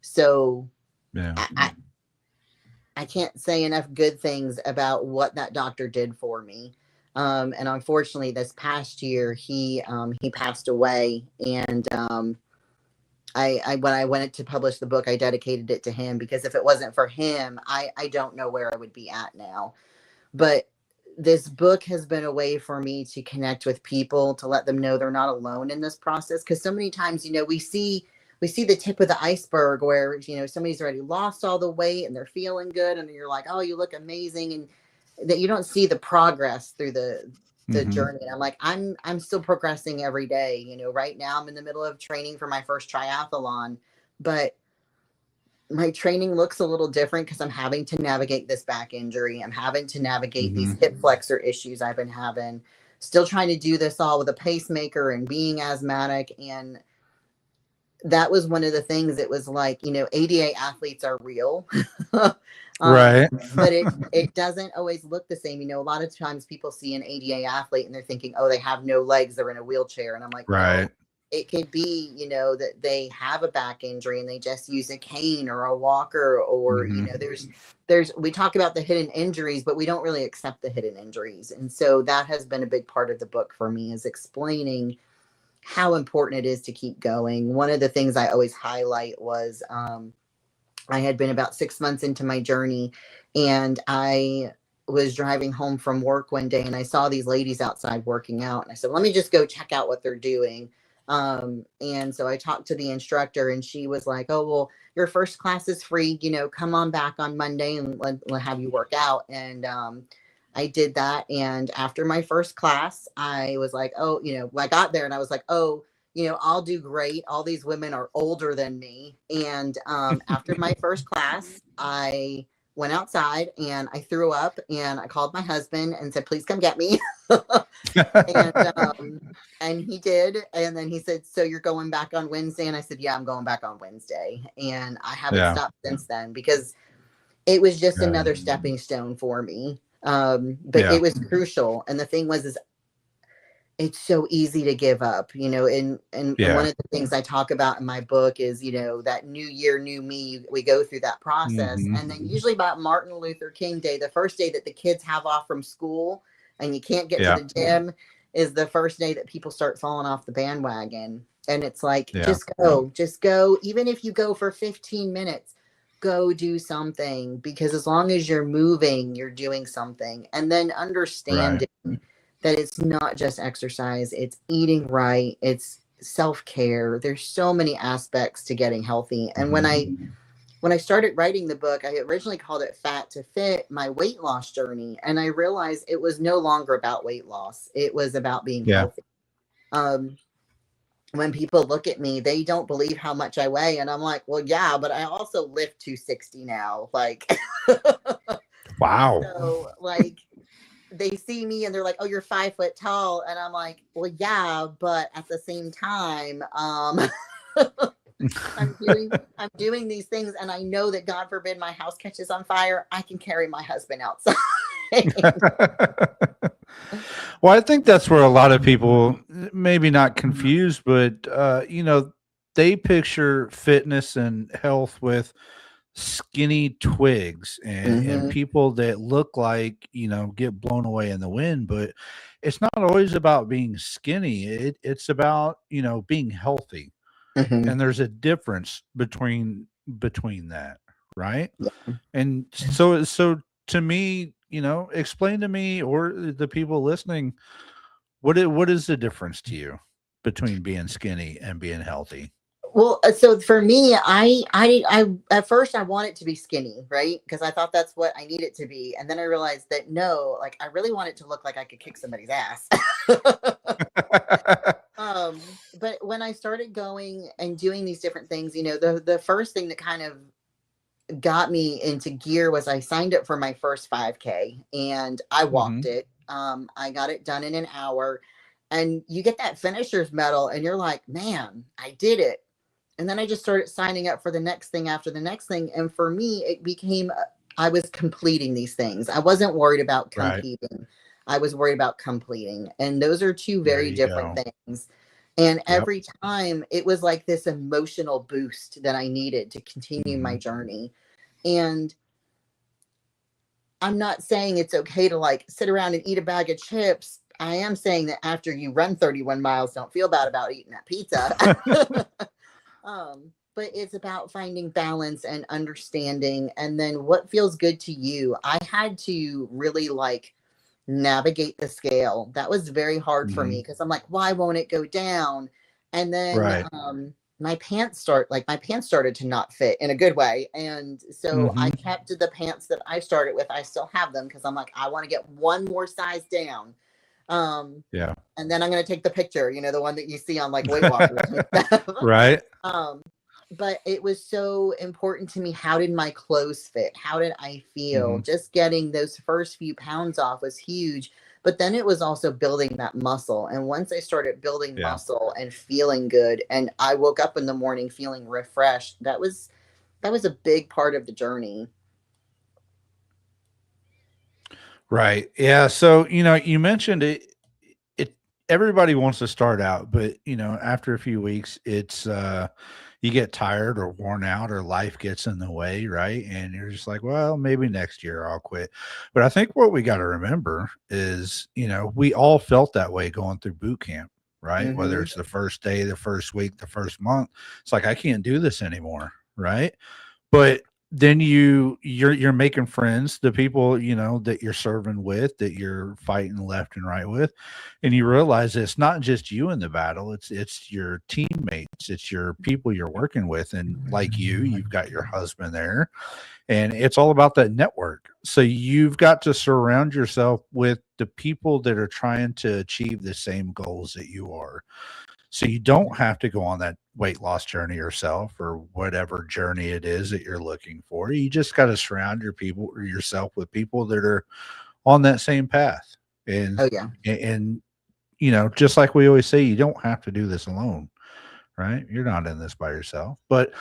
So I can't say enough good things about what that doctor did for me. And unfortunately, this past year, he passed away. And when I went to publish the book, I dedicated it to him, because if it wasn't for him, I don't know where I would be at now. But this book has been a way for me to connect with people, to let them know they're not alone in this process. Because so many times, we see the tip of the iceberg where, somebody's already lost all the weight and they're feeling good. And you're like, oh, you look amazing. And that you don't see the progress through the journey. And I'm like, I'm still progressing every day. Right now I'm in the middle of training for my first triathlon, but my training looks a little different because I'm having to navigate this back injury. I'm having to navigate these hip flexor issues I've been having, still trying to do this all with a pacemaker and being asthmatic. And that was one of the things. It was like, ADA athletes are real. Right. But it doesn't always look the same. A lot of times people see an ADA athlete and they're thinking, oh, they have no legs, they're in a wheelchair. And I'm like, right. No. It could be, that they have a back injury and they just use a cane or a walker, or, there's, we talk about the hidden injuries, but we don't really accept the hidden injuries. And so that has been a big part of the book for me, is explaining how important it is to keep going. One of the things I always highlight was, I had been about 6 months into my journey, and I was driving home from work one day and I saw these ladies outside working out. And I said, let me just go check out what they're doing. And so I talked to the instructor, and she was like, oh, well, your first class is free, come on back on Monday and we'll have you work out. And, I did that. And after my first class, I was like, oh, I got there and I was like, oh, I'll do great. All these women are older than me. And, after my first class, I went outside and I threw up, and I called my husband and said, please come get me. And he did. And then he said, so you're going back on Wednesday? And I said, yeah, I'm going back on Wednesday. And I haven't stopped since then, because it was just another stepping stone for me. But it was crucial. And the thing was, it's so easy to give up, and one of the things I talk about in my book is, that new year, new me, we go through that process. And then usually about Martin Luther King Day, the first day that the kids have off from school and you can't get to the gym, is the first day that people start falling off the bandwagon. And it's like, just go. Even if you go for 15 minutes, go do something, because as long as you're moving, you're doing something. And then understanding that it's not just exercise, it's eating right, it's self-care. There's so many aspects to getting healthy. And when I started writing the book, I originally called it Fat to Fit, my weight loss journey. And I realized it was no longer about weight loss. It was about being healthy. When people look at me, they don't believe how much I weigh. And I'm like, well, yeah, but I also lift 260 now. Like, wow. So like, they see me and they're like, oh, you're 5 foot tall. And I'm like, well, yeah, but at the same time, I'm doing these things, and I know that, God forbid, my house catches on fire, I can carry my husband outside. Well, I think that's where a lot of people, maybe not confused, but they picture fitness and health with skinny twigs and people that look like, get blown away in the wind. But it's not always about being skinny. It's about, being healthy. And there's a difference between that, right? And so to me, explain to me, or the people listening, what is the difference to you between being skinny and being healthy? Well, so for me, I at first I want it to be skinny, right? Because I thought that's what I need it to be, and then I realized that no, like I really want it to look like I could kick somebody's ass. But when I started going and doing these different things, the first thing that kind of got me into gear was I signed up for my first 5K and I walked Hmm. it. I got it done in an hour, and you get that finisher's medal, and you're like, man, I did it. And then I just started signing up for the next thing after the next thing. And for me, it became, I was completing these things. I wasn't worried about Right. competing. I was worried about completing. And those are two There very you different go. things. And Yep. every time it was like this emotional boost that I needed to continue my Hmm. journey. And I'm not saying it's okay to like sit around and eat a bag of chips. I am saying that after you run 31 miles, don't feel bad about eating that pizza. But it's about finding balance and understanding, and then what feels good to you. I had to really like navigate the scale. That was very hard for me Hmm. because I'm like, why won't it go down? And then Right. my pants started to not fit in a good way. And so I Hmm. kept the pants that I started with. I still have them because I'm like, I want to get one more size down. Um, Yeah. and then I'm going to take the picture, the one that you see on like Weight Watchers and stuff. Right. um, but it was so important to me. How did my clothes fit? How did I feel? Hmm. Just getting those first few pounds off was huge. But then it was also building that muscle. And once I started building Yeah. muscle and feeling good, and I woke up in the morning feeling refreshed, that was a big part of the journey. Right. Yeah. So, you mentioned it, it, everybody wants to start out, but, after a few weeks, you get tired or worn out or life gets in the way. Right. And you're just like, well, maybe next year I'll quit. But I think what we got to remember is, we all felt that way going through boot camp, right? Whether Hmm. it's the first day, the first week, the first month, it's like, I can't do this anymore. Right. But then you're making friends, the people, that you're serving with, that you're fighting left and right with, and you realize it's not just you in the battle, it's your teammates, it's your people you're working with, and like you've got your husband there, and it's all about that network. So you've got to surround yourself with the people that are trying to achieve the same goals that you are. So you don't have to go on that weight loss journey yourself or whatever journey it is that you're looking for. You just got to surround yourself with people that are on that same path. And Oh, yeah. and just like we always say, you don't have to do this alone, right? You're not in this by yourself. But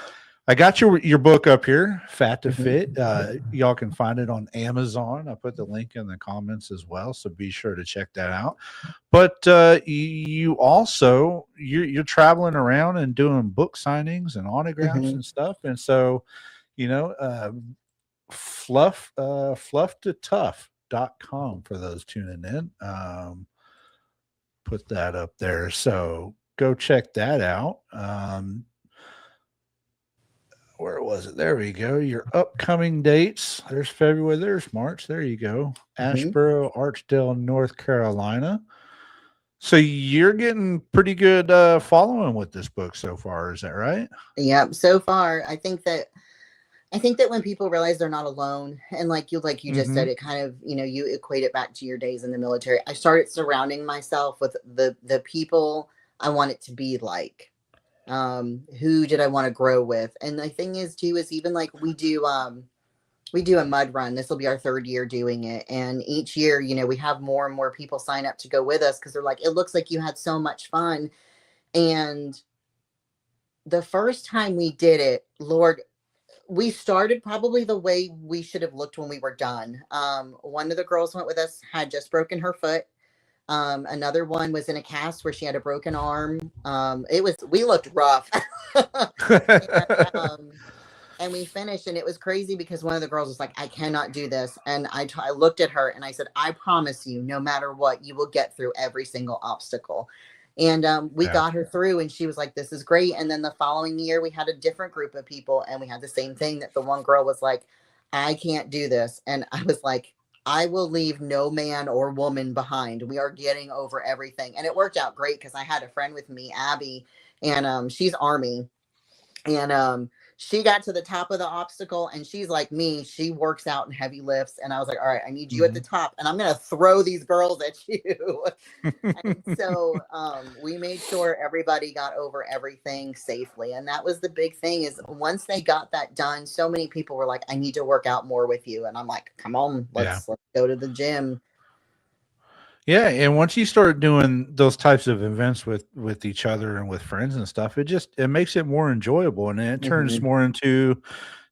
I got your book up here, Fat to Fit. Hmm. Y'all can find it on Amazon. I put the link in the comments as well, so be sure to check that out. But you also you're traveling around and doing book signings and autographs Hmm. and stuff, and so you know, uh, fluff to tough.com for those tuning in. Put that up there, so go check that out. Where was it? There we go. Your upcoming dates. There's February. There's March. There you go. Hmm. Asheboro, Archdale, North Carolina. So you're getting pretty good following with this book so far. Is that right? Yeah. So far, I think that when people realize they're not alone, and like you just Mm-hmm. said, it kind of, you equate it back to your days in the military. I started surrounding myself with the people I want it to be like. Who did I want to grow with? And the thing is too is even like we do a mud run. This will be our third year doing it. And each year, we have more and more people sign up to go with us because they're like, it looks like you had so much fun. And the first time we did it, Lord, we started probably the way we should have looked when we were done. One of the girls went with us, had just broken her foot. Another one was in a cast where she had a broken arm. We looked rough. and, um, and we finished, and it was crazy because one of the girls was like, I cannot do this. And I looked at her and I said, I promise you, no matter what, you will get through every single obstacle. And we Yeah. got her through, and she was like, this is great. And then the following year, we had a different group of people, and we had the same thing that the one girl was like, I can't do this. And I was like, I will leave no man or woman behind. We are getting over everything. And it worked out great because I had a friend with me, Abby, and she's Army. And she got to the top of the obstacle, and she's like me. She works out and heavy lifts. And I was like, all right, I need you at the top, and I'm going to throw these girls at you. And so we made sure everybody got over everything safely. And that was the big thing, is once they got that done, so many people were like, I need to work out more with you. And I'm like, come on, let's go to the gym. Yeah, and once you start doing those types of events with each other and with friends and stuff, it makes it more enjoyable, and it turns more into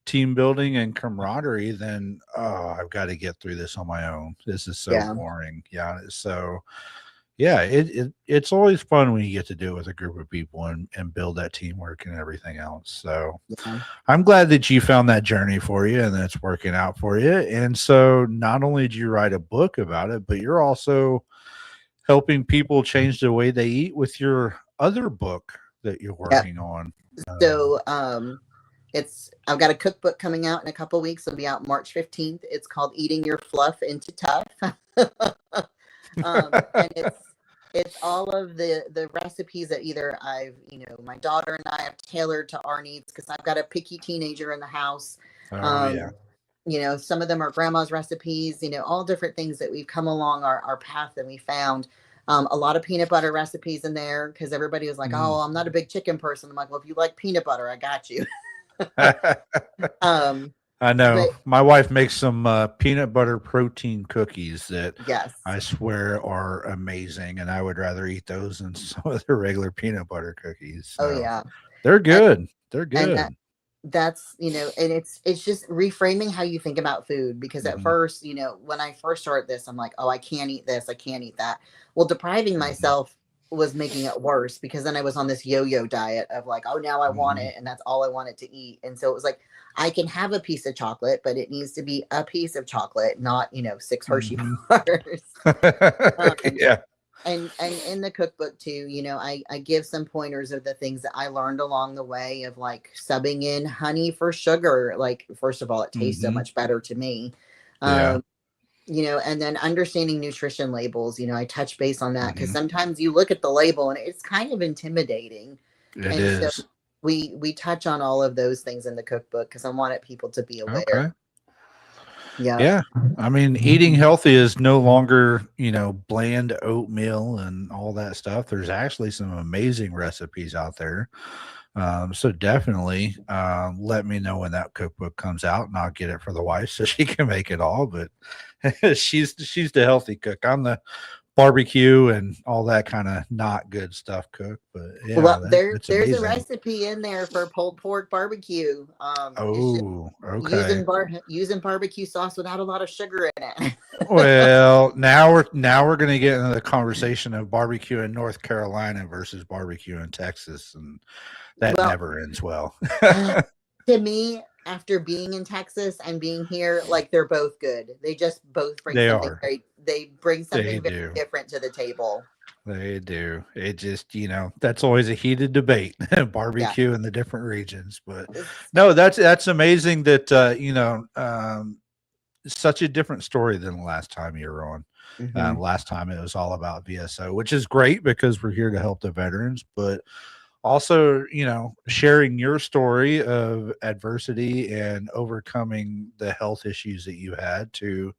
team building and camaraderie than, oh, I've got to get through this on my own. This is so boring. Yeah, so yeah, it's always fun when you get to do it with a group of people and build that teamwork and everything else. So I'm glad that you found that journey for you and that's working out for you. And so not only did you write a book about it, but you're also helping people change the way they eat with your other book that you're working on. So I've got a cookbook coming out in a couple of weeks. It'll be out March 15th. It's called Eating Your Fluff into Tough. And it's all of the recipes that either my daughter and I have tailored to our needs, because I've got a picky teenager in the house. Some of them are grandma's recipes, all different things that we've come along our path and we found. A lot of peanut butter recipes in there, because everybody was like, oh, I'm not a big chicken person. I'm like, well, if you like peanut butter, I got you. I know my wife makes some peanut butter protein cookies that I swear are amazing, and I would rather eat those than some of the regular peanut butter cookies. So they're good. They're good. That's and it's just reframing how you think about food, because at first, when I first started this, I'm like, oh, I can't eat this, I can't eat that. Well, depriving myself was making it worse, because then I was on this yo-yo diet of like, oh, now I want it, and that's all I wanted to eat. And so it was like, I can have a piece of chocolate, but it needs to be a piece of chocolate, not 6 Hershey bars. And in the cookbook too, I give some pointers of the things that I learned along the way, of like subbing in honey for sugar. Like, first of all, it tastes so much better to me. And then understanding nutrition labels. I touch base on that, because sometimes you look at the label and it's kind of intimidating. It is. So we touch on all of those things in the cookbook, because I wanted people to be aware. Okay. Yeah. I mean, eating healthy is no longer, bland oatmeal and all that stuff. There's actually some amazing recipes out there. So definitely let me know when that cookbook comes out, and I'll get it for the wife so she can make it all. But she's the healthy cook. I'm the barbecue and all that kind of not good stuff cook. But yeah, well, there's a recipe in there for pulled pork barbecue. Using barbecue sauce without a lot of sugar in it. Well, now we're going to get into the conversation of barbecue in North Carolina versus barbecue in Texas, and that never ends well. To me, after being in Texas and being here, like, they're both good. They just both bring something they bring something very different to the table. They do. It just, that's always a heated debate, barbecue in the different regions. But no, that's amazing that, such a different story than the last time you were on. Last time it was all about VSO, which is great because we're here to help the veterans, but also, sharing your story of adversity and overcoming the health issues that you had to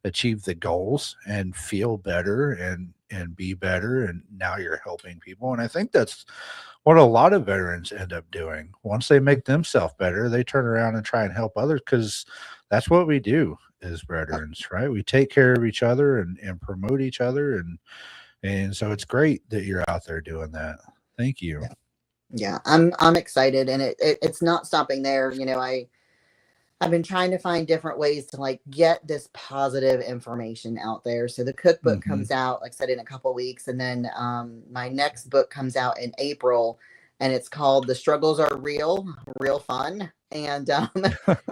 achieve the goals and feel better and be better. And now you're helping people. And I think that's what a lot of veterans end up doing. Once they make themselves better, they turn around and try and help others, because that's what we do as veterans, right? We take care of each other and promote each other. And so it's great that you're out there doing that. Thank you. Yeah, I'm excited, and it's not stopping there. I've been trying to find different ways to like get this positive information out there. So the cookbook comes out, like I said, in a couple of weeks, and then my next book comes out in April, and it's called "The Struggles Are Real, Real Fun." And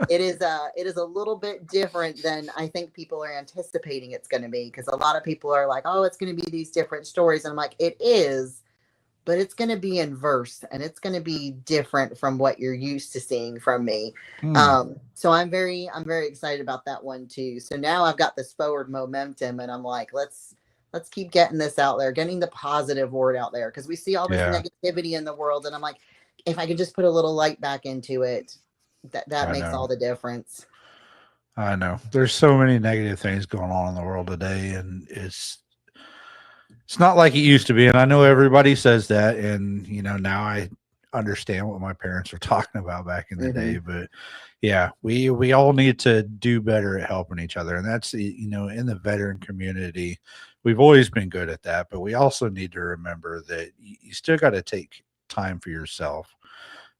it is a little bit different than I think people are anticipating it's going to be, because a lot of people are like, "Oh, it's going to be these different stories," and I'm like, "It is." But it's going to be in verse, and it's going to be different from what you're used to seeing from me. So I'm very excited about that one too. So now I've got this forward momentum, and I'm like, let's keep getting this out there, getting the positive word out there, because we see all this negativity in the world, and I'm like, if I could just put a little light back into it, that I makes know. all the difference. I know. There's so many negative things going on in the world today, and it's not like it used to be. And I know everybody says that, and now I understand what my parents were talking about back in the day. But yeah, we all need to do better at helping each other, and that's in the veteran community, we've always been good at that. But we also need to remember that you still got to take time for yourself,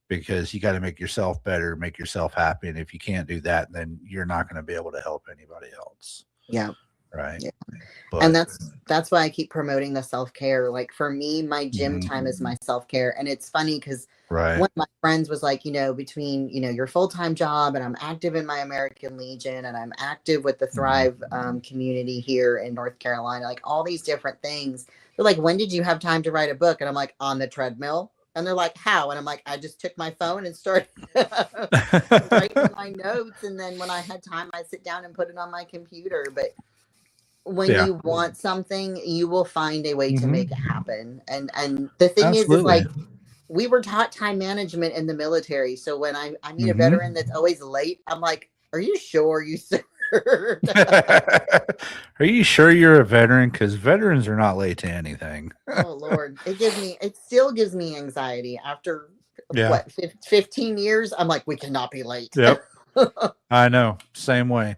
because you got to make yourself better, make yourself happy. And if you can't do that, then you're not going to be able to help anybody else. Yeah. Right. Yeah. But, and that's why I keep promoting the self-care. Like for me, my gym Mhm. time is my self-care. And it's funny because right. one of my friends was like, between, your full-time job, and I'm active in my American Legion, and I'm active with the Thrive community here in North Carolina, like all these different things. They're like, when did you have time to write a book? And I'm like, on the treadmill. And they're like, how? And I'm like, I just took my phone and started writing my notes. And then when I had time, I sit down and put it on my computer. But when Yeah. you want something, you will find a way to Mhm. make it happen. And the thing is Absolutely. like, we were taught time management in the military. So when I meet a Mhm. veteran that's always late, I'm like, are you sure you served? Are you sure you're a veteran? Because veterans are not late to anything. Oh Lord, it still gives me anxiety after Yeah. what 15 years. I'm like, we cannot be late. Yep. I know. Same way.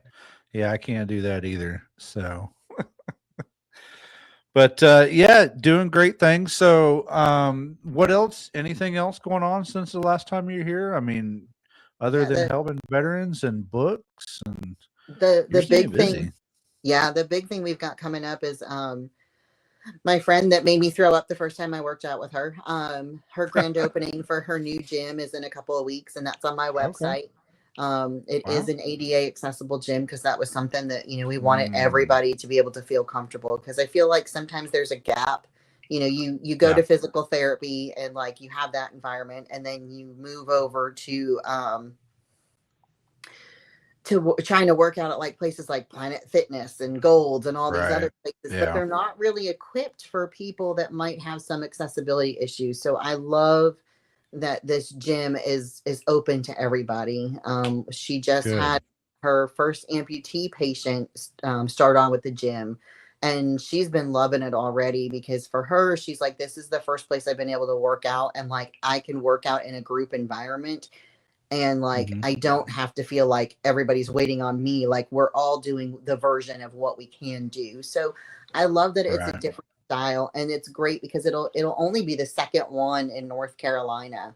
Yeah, I can't do that either. So, but yeah, doing great things. So, what else? Anything else going on since the last time you were here? I mean, other Yeah, than helping veterans and books, and the you're staying big busy. thing, yeah, the big thing we've got coming up is my friend that made me throw up the first time I worked out with her. Her grand opening for her new gym is in a couple of weeks, and that's on my website. It is Wow. an ADA accessible gym, because that was something that we wanted Mm. everybody to be able to feel comfortable, because I feel like sometimes there's a gap. You go Yeah. to physical therapy, and like you have that environment, and then you move over to trying to work out at like places like Planet Fitness and Golds and all these Right. other places, but Yeah. they're not really equipped for people that might have some accessibility issues. So I love that this gym is open to everybody. She just Good. had her first amputee patient start on with the gym, and she's been loving it already, because for her, she's like, this is the first place I've been able to work out, and like I can work out in a group environment, and like Mhm. I don't have to feel like everybody's waiting on me. Like we're all doing the version of what we can do. So I love that it's a Right. different style, and it's great because it'll only be the second one in North Carolina.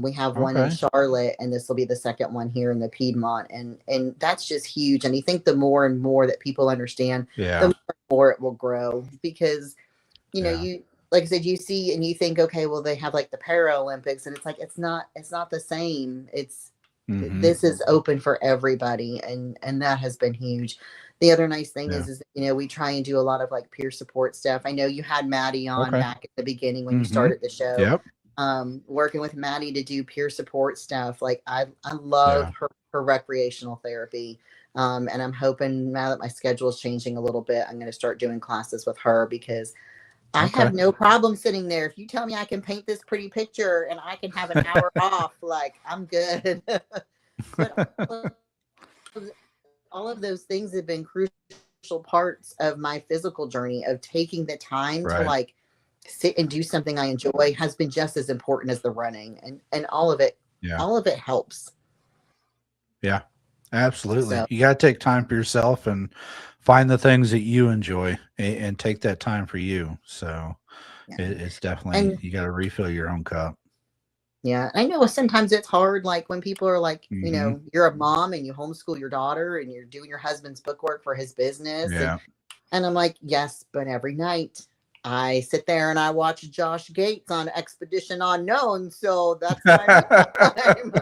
We have one in Okay. Charlotte, and this will be the second one here in the Piedmont, and that's just huge. And I think the more and more that people understand, the Yeah. more and more it will grow, because Yeah. you, like I said, you see and you think, okay, well, they have like the Paralympics, and it's like it's not the same. Mhm. This is open for everybody, and that has been huge. The other nice thing Yeah. is we try and do a lot of like peer support stuff. I know you had Maddie on Okay. back at the beginning when you Mhm. started the show. Yep. Working with Maddie to do peer support stuff. Like I Yeah. love her recreational therapy. And I'm hoping now that my schedule is changing a little bit, I'm going to start doing classes with her, because I Okay. have no problem sitting there. If you tell me I can paint this pretty picture and I can have an hour off, like I'm good. But all of those things have been crucial parts of my physical journey, of taking the time to Right. like sit and do something I enjoy, has been just as important as the running, and all of it Yeah. helps. Yeah. Absolutely. So You got to take time for yourself and find the things that you enjoy, and take that time for you. So yeah. it's definitely, And you got to refill your own cup. yeah, I know sometimes it's hard, like when people are like, Mhm. you're a mom and you homeschool your daughter and you're doing your husband's bookwork for his business. Yeah. And I'm like, yes, but every night I sit there and I watch Josh Gates on Expedition Unknown. So that's my time.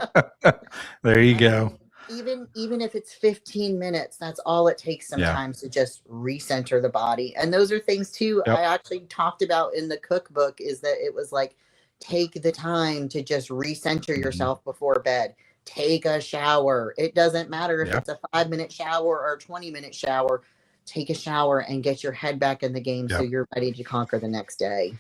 There you I go. mean, even if it's 15 minutes, that's all it takes Yeah. sometimes to just recenter the body. And those are things too Yep. I actually talked about in the cookbook, is that it was like, take the time to just recenter Mhm. yourself before bed. Take a shower. It doesn't matter if Yeah. it's a 5-minute shower or a 20-minute shower. Take a shower and get your head back in the game, so Yep. you're ready to conquer the next day.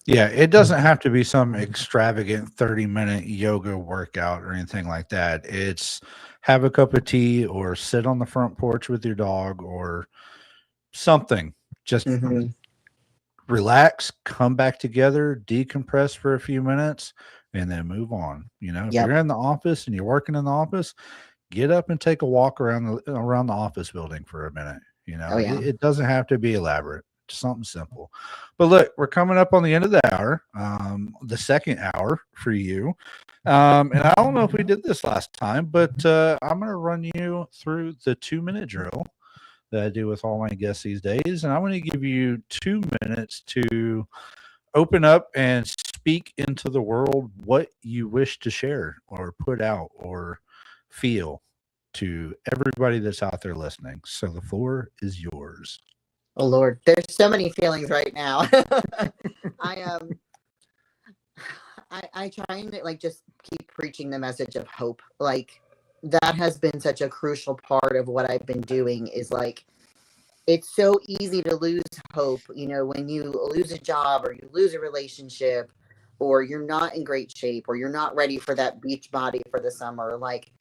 Yeah, it doesn't have to be some extravagant 30-minute yoga workout or anything like that. It's have a cup of tea or sit on the front porch with your dog or something. Just Hmm. relax, come back together, decompress for a few minutes, and then move on. If Yep. you're in the office and you're working in the office, get up and take a walk around the office building for a minute. Oh It, yeah. it doesn't have to be elaborate. Just something simple. But look, we're coming up on the end of the hour, the second hour for you. And I don't know if we did this last time, but I'm going to run you through the 2-minute drill that I do with all my guests these days. And I'm going to give you 2 minutes to open up and speak into the world what you wish to share or put out or feel to everybody that's out there listening. So the floor is yours. Oh Lord, there's so many feelings right now. I I try and like just keep preaching the message of hope. Like that has been such a crucial part of what I've been doing is like it's so easy to lose hope, when you lose a job or you lose a relationship or you're not in great shape or you're not ready for that beach body for the summer. Like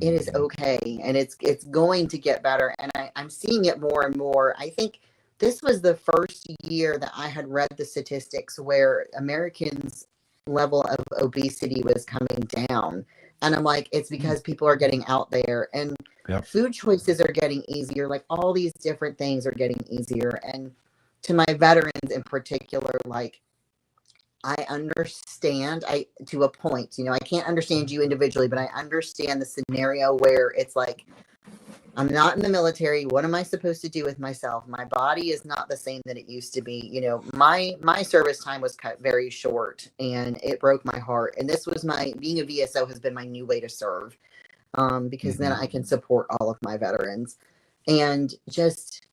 it is Mhm. okay and it's going to get better. And I'm seeing it more and more. I think this was the first year that I had read the statistics where Americans' level of obesity was coming down. And I'm like, it's because people are getting out there and Yep. food choices are getting easier. Like all these different things are getting easier. And to my veterans in particular, like I understand I to a point, I can't understand you individually, but I understand the scenario where it's like I'm not in the military. What am I supposed to do with myself? My body is not the same that it used to be. My service time was cut very short and it broke my heart. And this was my being a VSO has been my new way to serve. Because then Mhm. I can support all of my veterans and just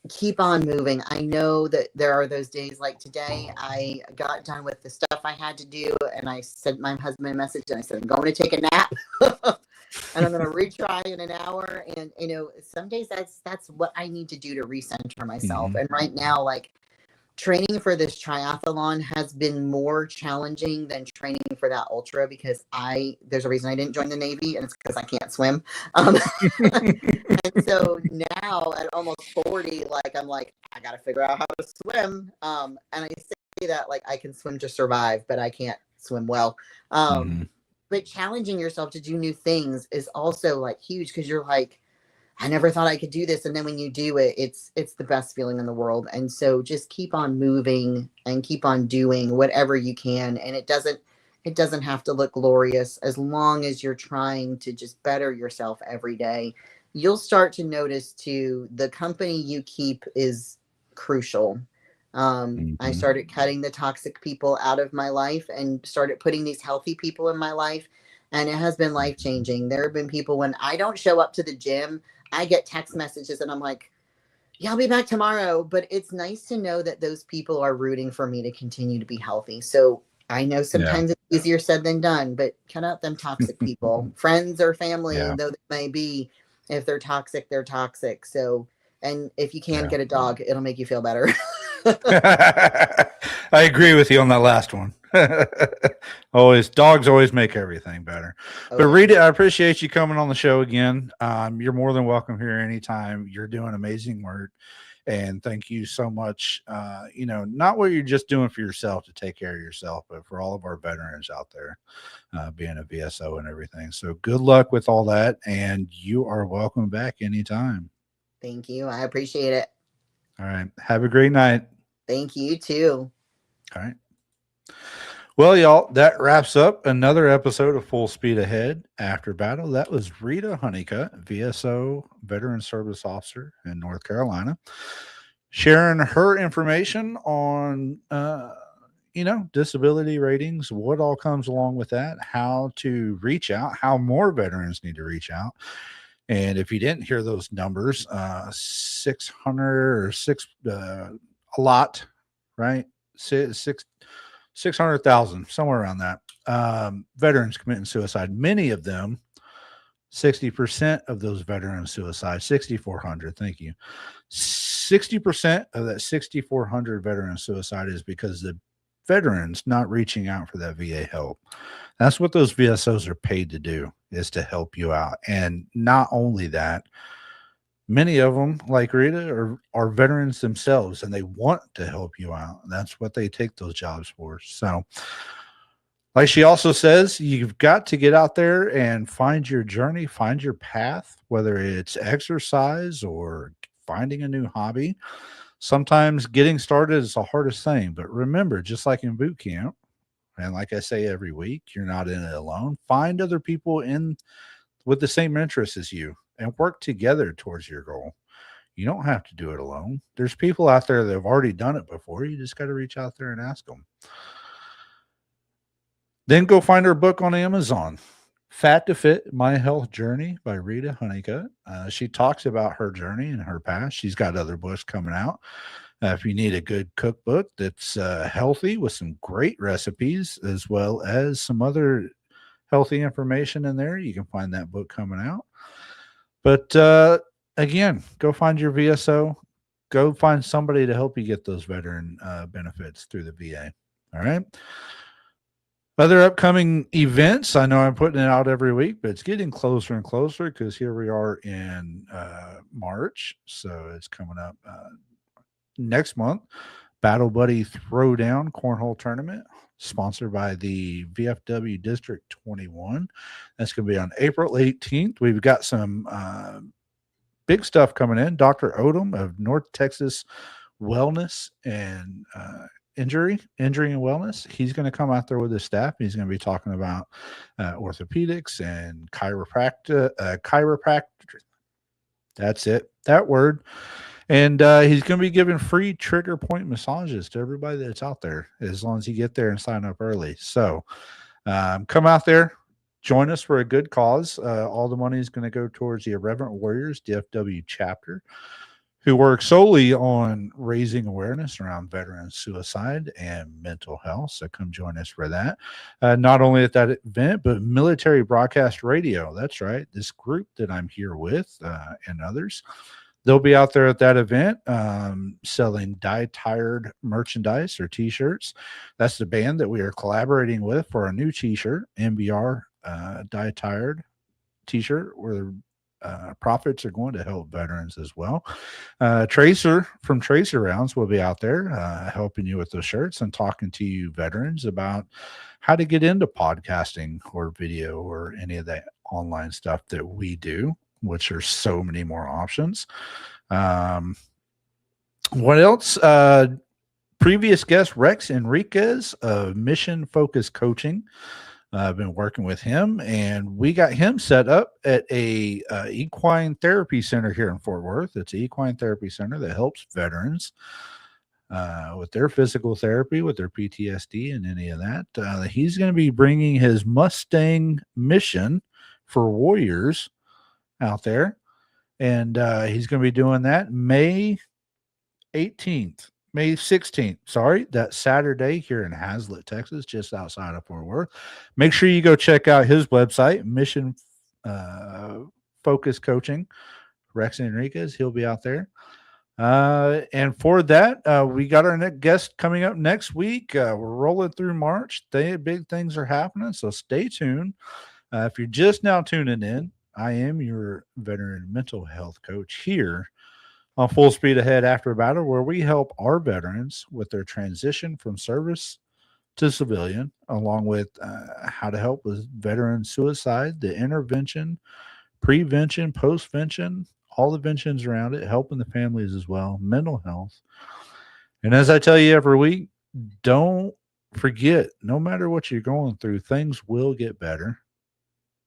keep on moving. I know that there are those days like today. I got done with the stuff I had to do, and I sent my husband a message, and I said, I'm going to take a nap, and I'm going to retry in an hour. And some days that's what I need to do to recenter myself. Mhm. And right now, like training for this triathlon has been more challenging than training for that ultra because there's a reason I didn't join the Navy, and it's because I can't swim. Um, and so now at almost 40, like I'm like, I gotta figure out how to swim. And I say that like I can swim to survive, but I can't swim well. Mhm. But challenging yourself to do new things is also like huge because you're like, I never thought I could do this. And then when you do it, it's the best feeling in the world. And so just keep on moving and keep on doing whatever you can. And it doesn't have to look glorious as long as you're trying to just better yourself every day. You'll start to notice too the company you keep is crucial. I Mhm. started cutting the toxic people out of my life and started putting these healthy people in my life. And it has been life changing. There have been people when I don't show up to the gym, I get text messages and I'm like, yeah, I'll be back tomorrow. But it's nice to know that those people are rooting for me to continue to be healthy. So I know Yeah. sometimes it's easier said than done, but cut out them toxic people, friends or family, Yeah. though they may be. If they're toxic, they're toxic. So, and if you can Yeah. get a dog, it'll make you feel better. I agree with you on that last one. Dogs always make everything better. Oh, But yeah. Rita, I appreciate you coming on the show again. You're more than welcome here anytime. You're doing amazing work. And thank you so much. Not what you're just doing for yourself to take care of yourself, but for all of our veterans out there, being a VSO and everything. So good luck with all that. And you are welcome back anytime. Thank you. I appreciate it. All right. Have a great night. Thank you too. All right. Well, y'all, that wraps up another episode of Full Speed Ahead After Battle. That was Rita Honeycutt, VSO Veteran Service Officer in North Carolina, sharing her information on, disability ratings, what all comes along with that, how to reach out, how more veterans need to reach out. And if you didn't hear those numbers, 600 or a lot, right? 600,000, somewhere around that. Veterans committing suicide, many of them 60% of those veteran suicides, 6,400, thank you. 60% of that 6,400 veteran suicide is because the veterans not reaching out for that VA help. That's what those VSOs are paid to do, is to help you out. And not only that, many of them, like Rita, are veterans themselves, and they want to help you out. That's what they take those jobs for. So, like she also says, you've got to get out there and find your journey, find your path, whether it's exercise or finding a new hobby. Sometimes getting started is the hardest thing, but remember, just like in boot camp, and like I say every week, you're not in it alone. Find other people in with the same interests as you and work together towards your goal. You don't have to do it alone. There's people out there that have already done it before. You just got to reach out there and ask them. Then go find her book on Amazon, Fat to Fit, My Health Journey by Rita Honeycutt. She talks about her journey and her past. She's got other books coming out. If you need a good cookbook that's healthy with some great recipes, as well as some other healthy information in there, you can find that book coming out. But again, go find your VSO. Go find somebody to help you get those veteran benefits through the VA. All right. Other upcoming events, I know I'm putting it out every week, but it's getting closer and closer because here we are in March. So it's coming up next month. Battle Buddy Throwdown Cornhole Tournament, sponsored by the VFW District 21. That's going to be on April 18th. We've got some big stuff coming in. Dr. Odom of North Texas Wellness and Injury and Wellness. He's going to come out there with his staff. He's going to be talking about orthopedics and chiropractic. That's it. That word. And he's going to be giving free trigger point massages to everybody that's out there, as long as you get there and sign up early. So come out there, join us for a good cause. All the money is going to go towards the Irreverent Warriors DFW chapter, who work solely on raising awareness around veteran suicide and mental health. So come join us for that. Not only at that event, but Military Broadcast Radio. That's right. This group that I'm here with and others, they'll be out there at that event selling Die Tired merchandise or T-shirts. That's the band that we are collaborating with for a new T-shirt, MBR Die Tired T-shirt, where profits are going to help veterans as well. Tracer from Tracer Rounds will be out there helping you with those shirts and talking to you veterans about how to get into podcasting or video or any of that online stuff that we do, which are so many more options. What else? Previous guest Rex Enriquez of Mission Focus Coaching. I've been working with him, and we got him set up at a equine therapy center here in Fort Worth. It's an equine therapy center that helps veterans with their physical therapy, with their PTSD, and any of that. He's going to be bringing his Mustang mission for warriors out there, and he's going to be doing that May 16th, sorry, that Saturday here in Hazlet, Texas, just outside of Fort Worth. Make sure you go check out his website, Mission Focus Coaching. Rex Enriquez, he'll be out there. And for that, we got our next guest coming up next week. We're rolling through March. Big things are happening, so stay tuned. If you're just now tuning in, I am your veteran mental health coach here on Full Speed Ahead After Battle, where we help our veterans with their transition from service to civilian, along with how to help with veteran suicide, the intervention, prevention, postvention, all the ventions around it, helping the families as well, mental health. And as I tell you every week, don't forget, no matter what you're going through, things will get better.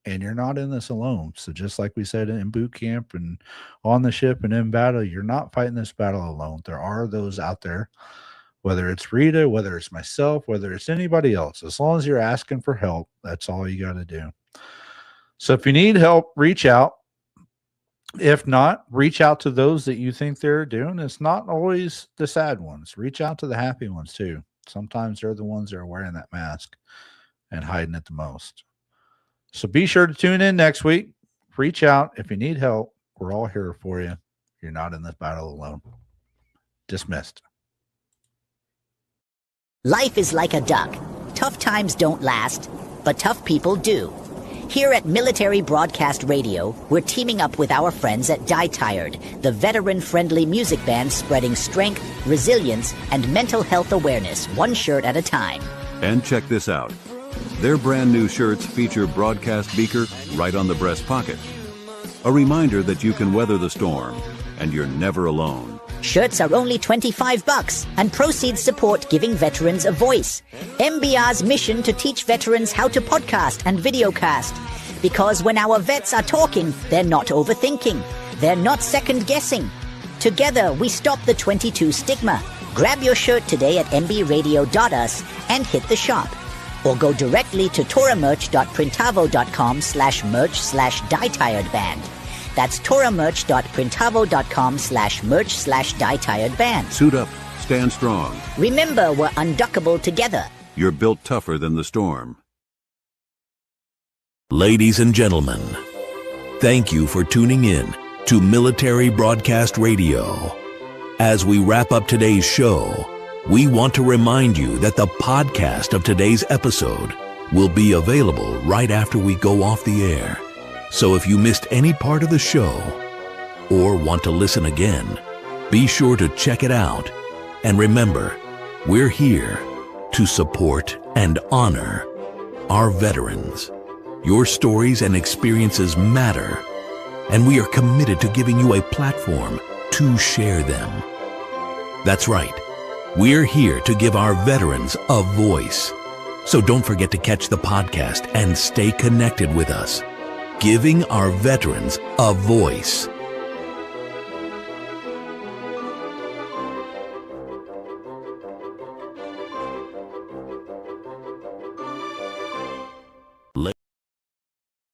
And you're not in this alone. So just like we said in boot camp and on the ship and in battle, you're not fighting this battle alone. There are those out there, whether it's Rita, whether it's myself, whether it's anybody else. As long as you're asking for help, that's all you got to do. So if you need help, reach out. If not, reach out to those that you think they're doing. It's not always the sad ones. Reach out to the happy ones too. Sometimes they're the ones that are wearing that mask and hiding it the most. So be sure to tune in next week Reach out if you need help. We're all here for you. You're not in this battle alone. Dismissed. Life is like a duck. Tough times don't last, but tough people do. Here at Military Broadcast Radio, we're teaming up with our friends at Die Tired, the veteran-friendly music band spreading strength, resilience, and mental health awareness one shirt at a time. And check this out. Their brand new shirts feature broadcast beaker right on the breast pocket. A reminder that you can weather the storm, and you're never alone. Shirts are only $25, and proceeds support giving veterans a voice. MBR's mission to teach veterans how to podcast and videocast. Because when our vets are talking, they're not overthinking. They're not second-guessing. Together, we stop the 22 stigma. Grab your shirt today at mbradio.us and hit the shop. Or go directly to toramerch.printavo.com/merch/dietiredband. That's toramerch.printavo.com/merch/dietiredband. Suit up, stand strong. Remember, we're unduckable together. You're built tougher than the storm. Ladies and gentlemen, thank you for tuning in to Military Broadcast Radio. As we wrap up today's show, we want to remind you that the podcast of today's episode will be available right after we go off the air. So if you missed any part of the show or want to listen again, be sure to check it out. And remember, we're here to support and honor our veterans. Your stories and experiences matter, and we are committed to giving you a platform to share them. That's right. We're here to give our veterans a voice. So don't forget to catch the podcast and stay connected with us. Giving our veterans a voice.